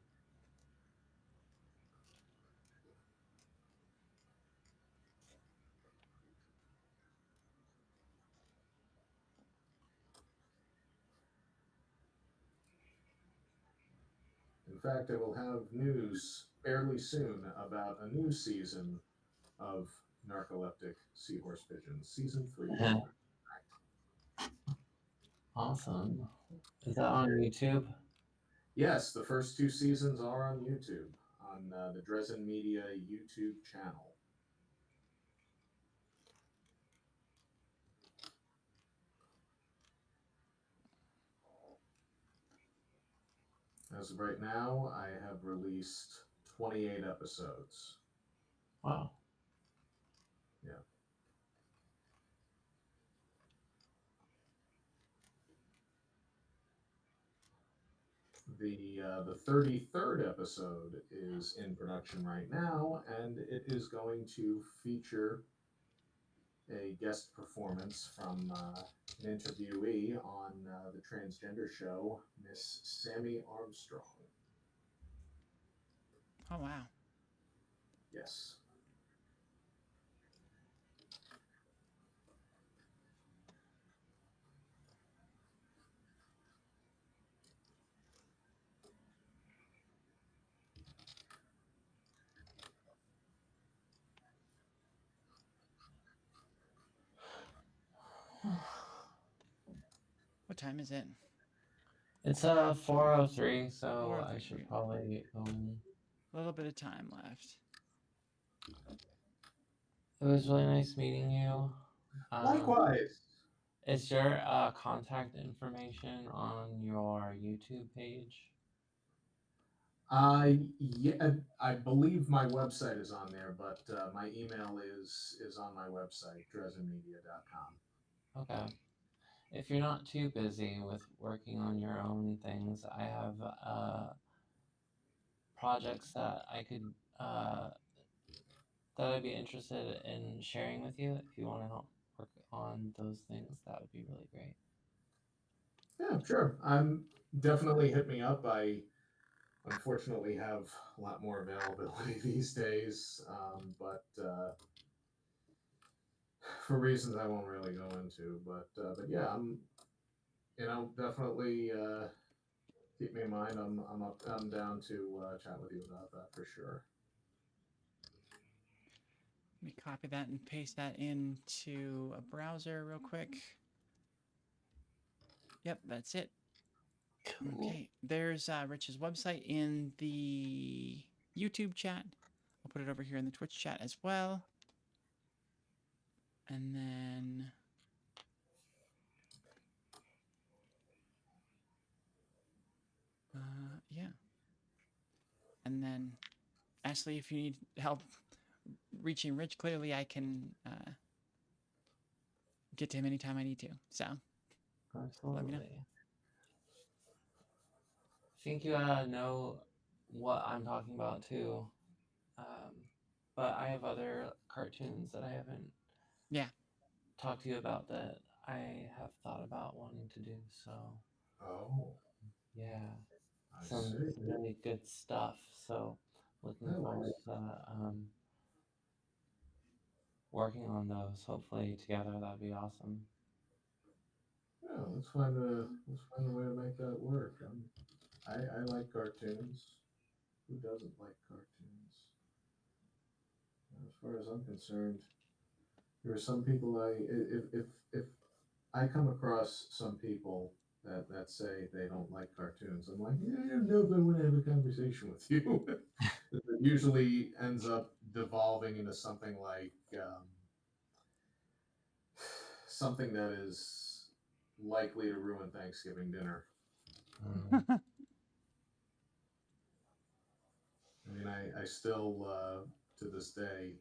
In fact, I will have news fairly soon about a new season of Narcoleptic Seahorse Pigeons, season 3. Awesome. Is that on YouTube? Yes, the first 2 seasons are on YouTube, on the Dresden Media YouTube channel. As of right now, I have released 28 episodes. Wow. Yeah. The 33rd episode is in production right now, and it is going to feature a guest performance from an interviewee on the transgender show, Miss Sammy Armstrong. Oh wow. Yes. What time is it? It's 4:03, so I 4:03. should probably go in. A little bit of time left. It was really nice meeting you. Likewise. Is your contact information on your YouTube page? Yeah, I believe my website is on there, but my email is on my website, dresdenmedia.com. Okay. If you're not too busy with working on your own things, I have projects that I could that I'd be interested in sharing with you. If you want to help work on those things, that would be really great. Yeah, sure. I'm definitely hit me up. I unfortunately have a lot more availability these days, but for reasons I won't really go into. But yeah, definitely keep me in mind. I'm down to chat with you about that for sure. Let me copy that and paste that into a browser real quick. Yep, that's it. Cool. Okay, there's Rich's website in the YouTube chat. I'll put it over here in the Twitch chat as well. And then yeah. And then Ashley, if you need help reaching Rich, clearly I can get to him anytime I need to. So let me know. Absolutely. I think you know what I'm talking about too. Um, but I have other cartoons that I haven't Yeah. talked to you about that I have thought about wanting to do. So Oh, yeah, I some see. really good stuff. So looking Oh, forward nice. to working on those. Hopefully together, that'd be awesome. Yeah, let's find a way to make that work. I like cartoons. Who doesn't like cartoons? As far as I'm concerned, there are some people if I come across some people that say they don't like cartoons. I'm like, yeah, I don't know if I want to have a conversation with you. It usually ends up devolving into something like something that is likely to ruin Thanksgiving dinner. I mean, I still, to this day,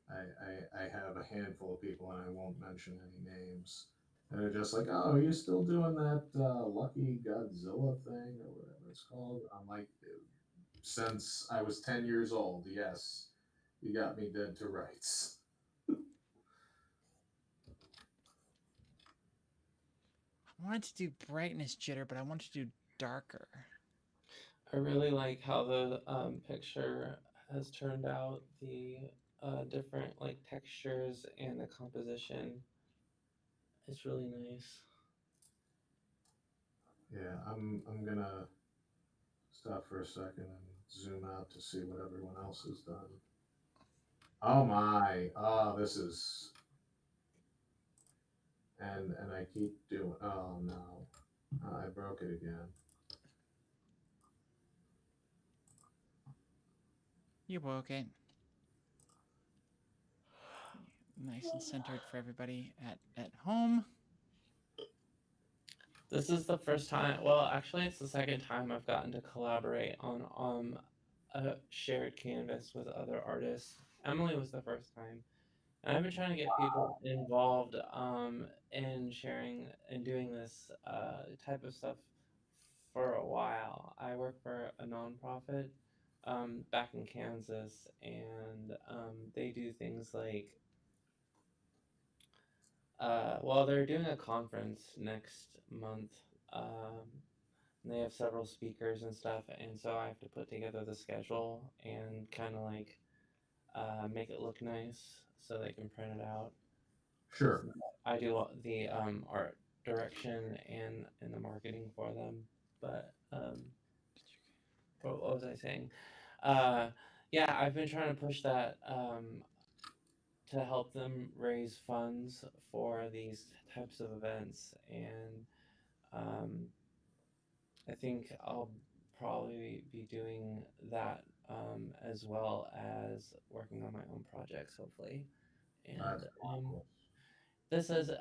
I have a handful of people, and I won't mention any names, that are just like, oh, are you still doing that Lucky Godzilla thing or whatever it's called? I'm like, since I was 10 years old, yes, you got me dead to rights. I wanted to do brightness jitter, but I wanted to do darker. I really like how the picture has turned out. The different like textures and the composition. It's really nice. Yeah, I'm gonna stop for a second and zoom out to see what everyone else has done. Oh my! Oh, this is, and I keep doing. Oh no, I broke it again. You broke it. Nice and centered for everybody at home. This is the first time. Well, actually, it's the second time I've gotten to collaborate on a shared canvas with other artists. Emily was the first time. And I've been trying to get people involved in sharing and doing this type of stuff for a while. I work for a nonprofit back in Kansas, and they do things like, well, they're doing a conference next month. Um, and they have several speakers and stuff, and so I have to put together the schedule and kind of like make it look nice so they can print it out. Sure. I do the art direction and the marketing for them. But what was I saying? Uh, yeah, I've been trying to push that to help them raise funds for these types of events, and I think I'll probably be doing that as well as working on my own projects, hopefully. And Cool. this is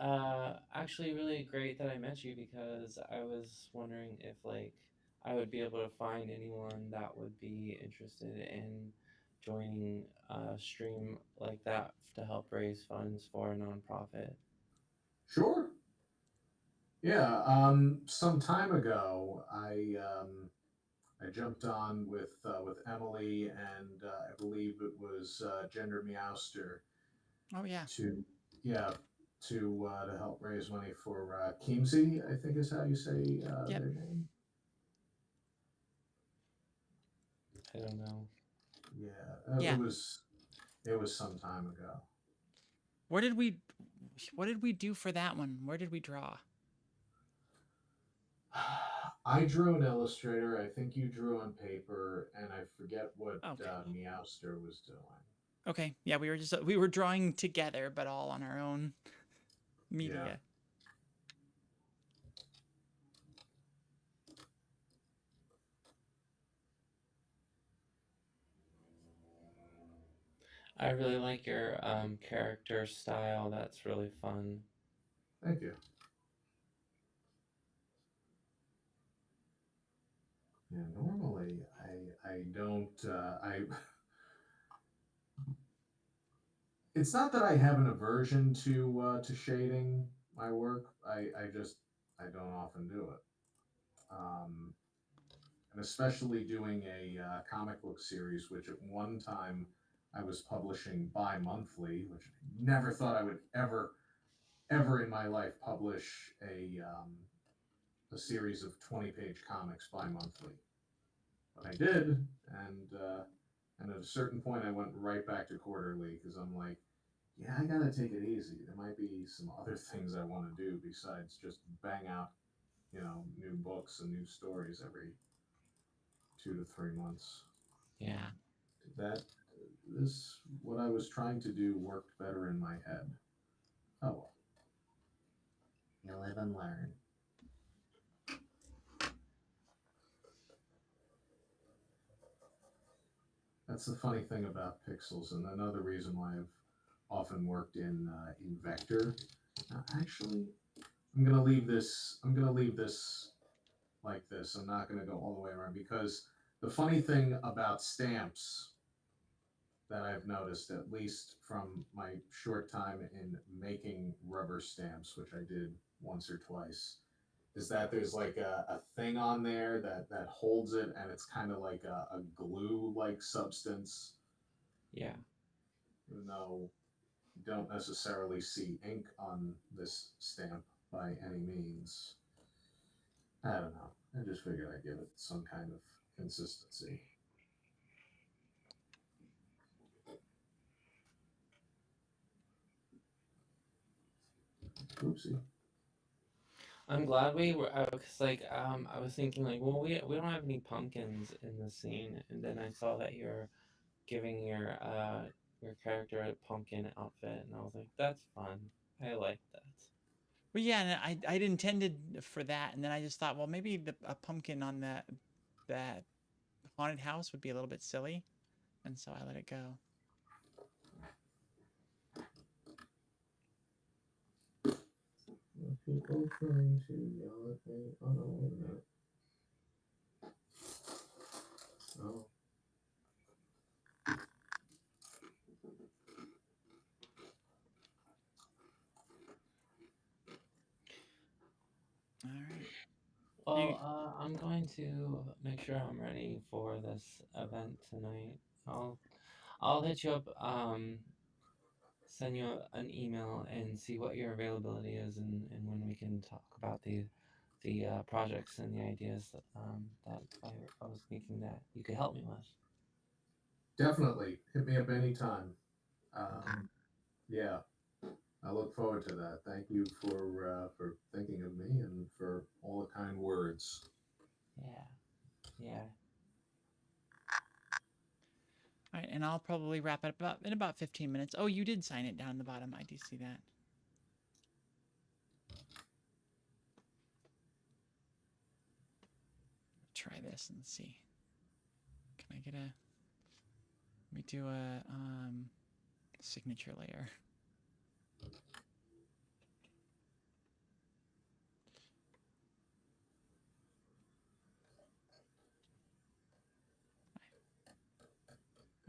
actually really great that I met you, because I was wondering if like I would be able to find anyone that would be interested in joining a stream like that to help raise funds for a nonprofit. Sure. Yeah. Some time ago, I jumped on with Emily and I believe it was Gender Meowster Oh yeah. to yeah to help raise money for Keemsey, I think is how you say Yep. their name. I don't know. Yeah, Yeah. it was some time ago. What did we do for that one? Where did we draw? I drew an illustrator. I think you drew on paper, and I forget what Okay. Meowster was doing. Okay. Yeah, we were drawing together, but all on our own media. Yeah. I really like your character style. That's really fun. Thank you. Yeah, normally I don't I it's not that I have an aversion to shading my work. I don't often do it. Um, and especially doing a comic book series, which at one time I was publishing bi-monthly, which I never thought I would ever in my life publish a series of 20-page comics bi-monthly. But I did, and at a certain point I went right back to quarterly because I'm like, yeah, I gotta take it easy. There might be some other things I want to do besides just bang out, new books and new stories every 2 to 3 months. Yeah. That this what I was trying to do worked better in my head. Oh well. You live and learn. that's the funny thing about pixels, and another reason why I've often worked in vector. Actually, I'm gonna leave this. I'm gonna leave this like this. I'm not gonna go all the way around because the funny thing about stamps that I've noticed, at least from my short time in making rubber stamps, which I did once or twice, is that there's like a thing on there that holds it, and it's kind of like a glue like substance, Yeah. even though you don't necessarily see ink on this stamp by any means. I don't know. I just figured I'd give it some kind of consistency. Oopsie. I'm glad we were, cause like, I was thinking like, well, we don't have any pumpkins in the scene, and then I saw that you're giving your character a pumpkin outfit, and I was like, that's fun. I like that. Well, yeah, and I'd intended for that, and then I just thought, well, maybe a pumpkin on that haunted house would be a little bit silly, and so I let it go. People trying to yell at me. Oh no, wait a minute. Oh. All right. Well, I'm going to make sure I'm ready for this event tonight. I'll hit you up, send you an email and see what your availability is, and when we can talk about the projects and the ideas that I was thinking that you could help me with. Definitely hit me up anytime. Yeah, I look forward to that. Thank you for thinking of me and for all the kind words. Yeah. All right, and I'll probably wrap it up in about 15 minutes. Oh, you did sign it down the bottom. I do see that. Try this and see. Can I get a? Let me do a signature layer.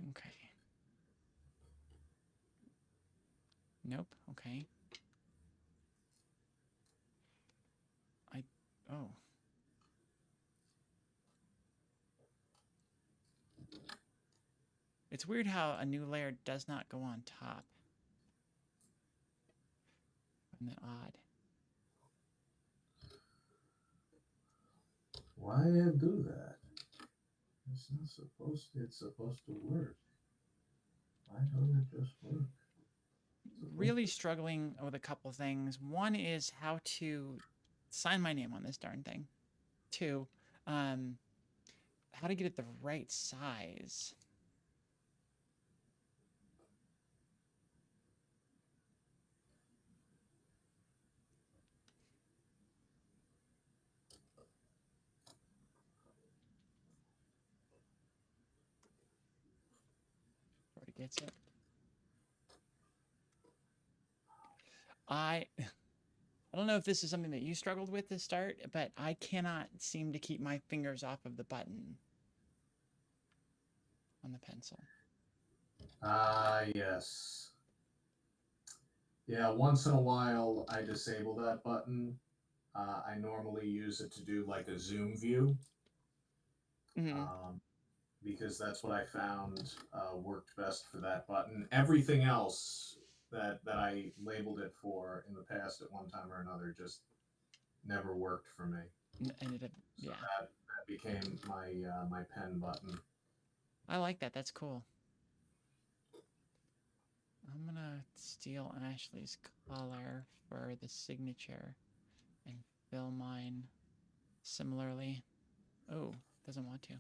Okay. Nope. Okay. Oh. It's weird how a new layer does not go on top. Isn't that odd? Why do that? It's not supposed. It's supposed to work. Why don't it just work? Really struggling with a couple things. One is how to sign my name on this darn thing. Two, how to get it the right size. Already gets it. I don't know if this is something that you struggled with to start, but I cannot seem to keep my fingers off of the button on the pencil. Yes. Yeah, once in a while I disable that button. I normally use it to do like a zoom view. Mm-hmm. Because that's what I found worked best for that button. Everything else that I labeled it for in the past at one time or another just never worked for me. Ended up, So yeah. that became my my pen button. I like that. That's cool. I'm gonna steal Ashley's color for the signature and fill mine similarly. Oh, doesn't want to.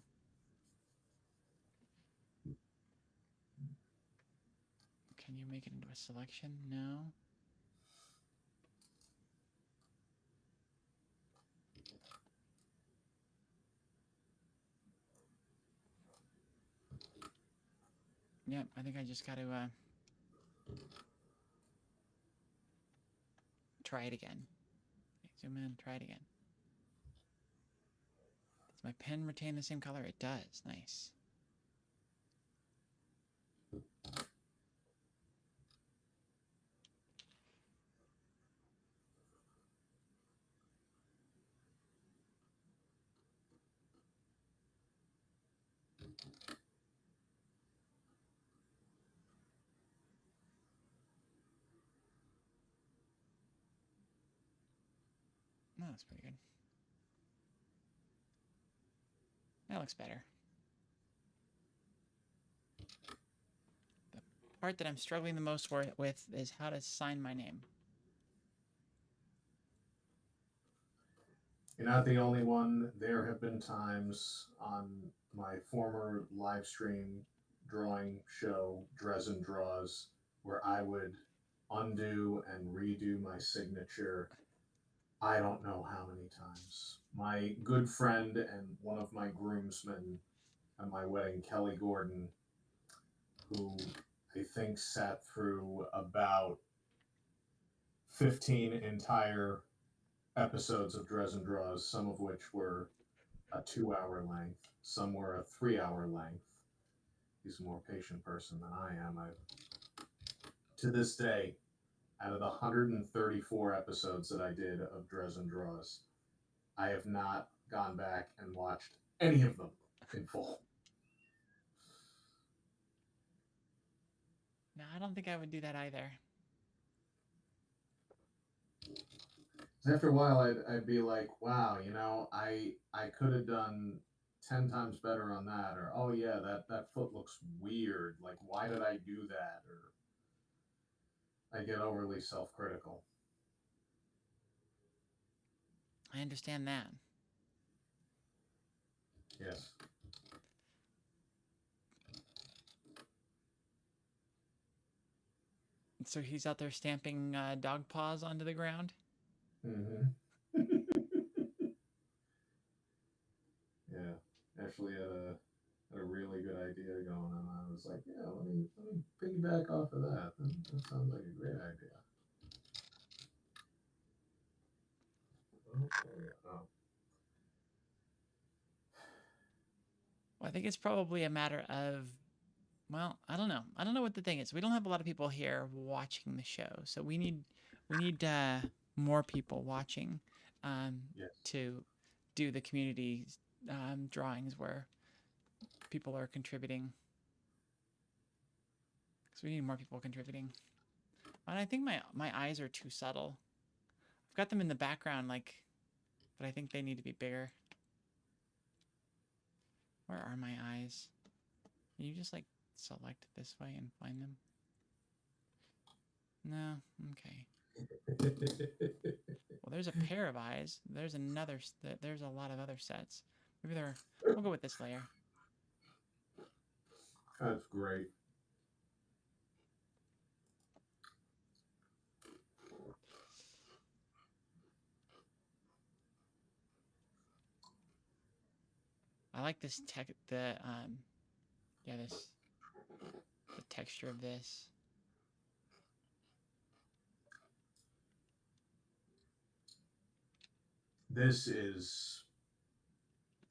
Can you make it into a selection? No. Yep, I think I just got to try it again. Okay, zoom in, try it again. Does my pen retain the same color? It does. Nice. Oh, that's pretty good. That looks better. The part that I'm struggling the most with is how to sign my name. You're not the only one. There have been times on my former live stream drawing show, Dresden Draws, where I would undo and redo my signature. I don't know how many times. My good friend and one of my groomsmen at my wedding, Kelly Gordon, who I think sat through about 15 entire episodes of Dresden Draws, some of which were a 2-hour length, some were a 3-hour length. He's a more patient person than I am. To this day, out of the 134 episodes that I did of Dresden Draws, I have not gone back and watched any of them in full. No, I don't think I would do that either. After a while, I'd be like, wow, you know, I could have done 10 times better on that, or oh yeah, that foot looks weird. Like, why did I do that? Or I get overly self-critical. I understand that. Yes. So he's out there stamping dog paws onto the ground. Mm-hmm. Yeah, Ashley had a really good idea going on. I was like, yeah, let me piggyback off of that. That sounds like a great idea. Oh. Well, I think it's probably a matter of, well, I don't know. I don't know what the thing is. We don't have a lot of people here watching the show, so we need more people watching Yes. to do the community drawings where people are contributing. So we need more people contributing. And I think my eyes are too subtle. I've got them in the background, like, but I think they need to be bigger. Where are my eyes? Can you just like select this way and find them? No, okay. Well, there's a pair of eyes. There's another. There's a lot of other sets. Maybe they're. We'll go with this layer. That's great. I like this the texture of this.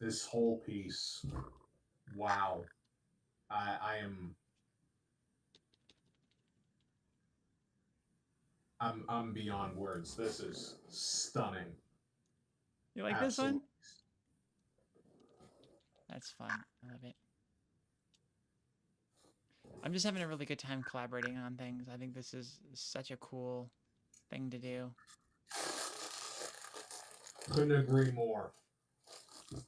This whole piece. Wow. I'm beyond words. This is stunning. You like Absolutely. this one? That's fun. I love it. I'm just having a really good time collaborating on things. I think this is such a cool thing to do. Couldn't agree more. Come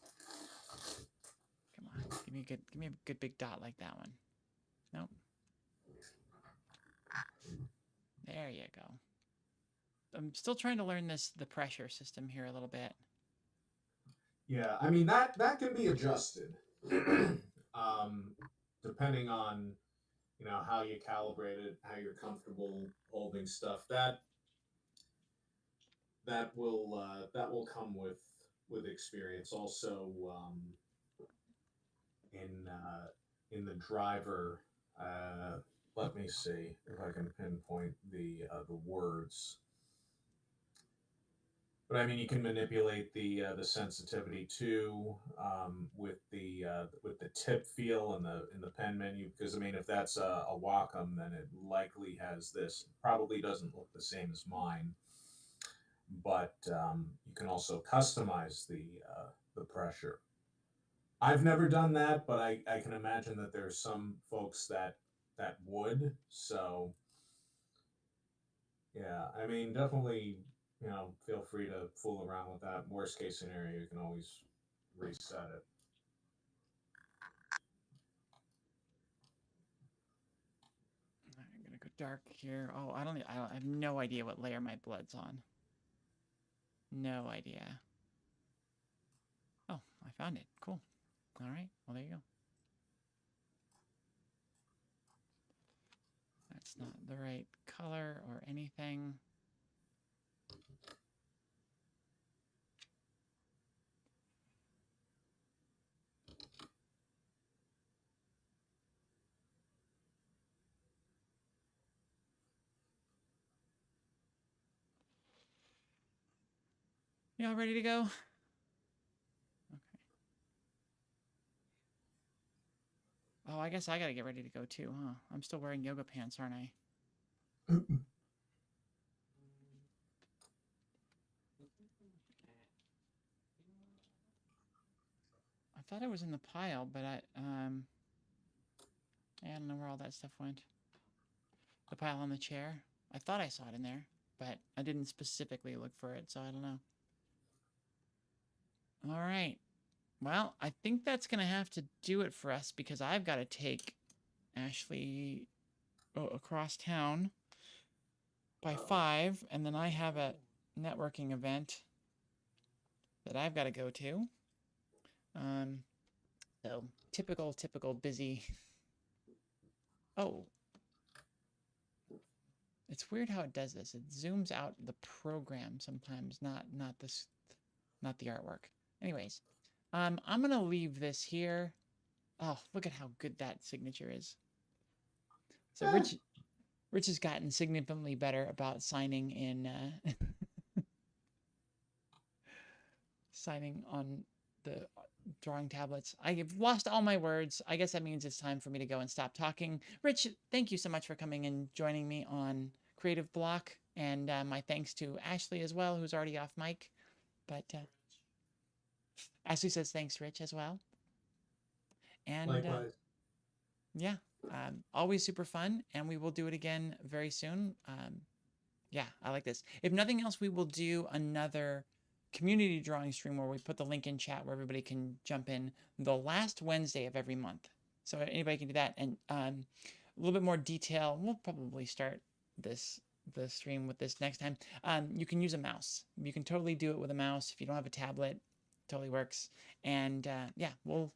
on, give me a good big dot like that one. Nope. There you go. I'm still trying to learn the pressure system here a little bit. Yeah, I mean that can be adjusted, depending on how you calibrate it, how you're comfortable holding stuff. That will come with experience. Also, in the driver Let me see if I can pinpoint the words. But I mean, you can manipulate the sensitivity too, with the tip feel in the pen menu, because I mean, if that's a Wacom, then it likely has this. Probably doesn't look the same as mine, but you can also customize the pressure. I've never done that, but I can imagine that there's some folks that would. So yeah, I mean, definitely, feel free to fool around with that. Worst case scenario, you can always reset it. I'm gonna go dark here. Oh, I have no idea what layer my blood's on. No idea. Oh, I found it. Cool. All right. Well, there you go. That's not the right color or anything. Y'all ready to go? Okay. Oh, I guess I gotta get ready to go too, huh? I'm still wearing yoga pants, aren't I? I thought it was in the pile, but I don't know where all that stuff went. The pile on the chair. I thought I saw it in there, but I didn't specifically look for it, so I don't know. All right. Well, I think that's going to have to do it for us because I've got to take Ashley across town by 5, and then I have a networking event that I've got to go to. So typical busy. Oh. It's weird how it does this. It zooms out the program sometimes, not the artwork. Anyways, I'm gonna leave this here. Oh, look at how good that signature is. So Rich has gotten significantly better about signing in signing on the drawing tablets. I've lost all my words. I guess that means it's time for me to go and stop talking. Rich, thank you so much for coming and joining me on Creative Block, and my thanks to Ashley as well, who's already off mic. But Ashley says thanks, Rich, as well. And Likewise. Yeah, always super fun, and we will do it again very soon. Yeah, I like this. If nothing else, we will do another community drawing stream where we put the link in chat where everybody can jump in the last Wednesday of every month. So anybody can do that. And a little bit more detail. We'll probably start the stream with this next time. You can use a mouse. You can totally do it with a mouse. If you don't have a tablet, totally works. And yeah, we'll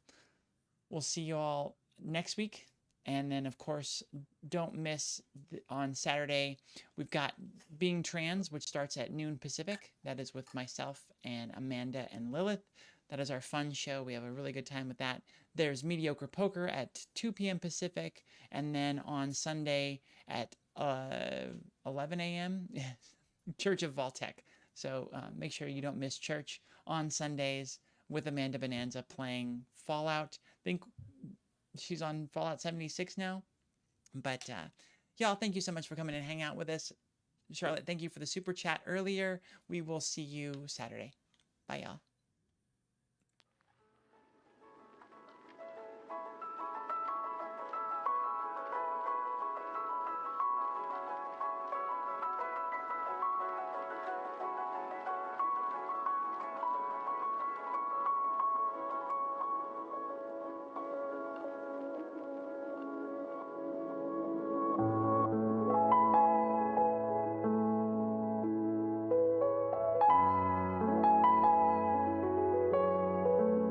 see you all next week. And then, of course, don't miss on Saturday, we've got Being Trans, which starts at noon Pacific. That is with myself and Amanda and Lilith. That is our fun show. We have a really good time with that. There's Mediocre Poker at 2 p.m. Pacific. And then on Sunday at 11 a.m., Church of Vaultec. So make sure you don't miss church on Sundays with Amanda Bonanza playing Fallout. I think she's on Fallout 76 now. But y'all, thank you so much for coming and hang out with us. Charlotte, thank you for the super chat earlier. We will see you Saturday. Bye, y'all.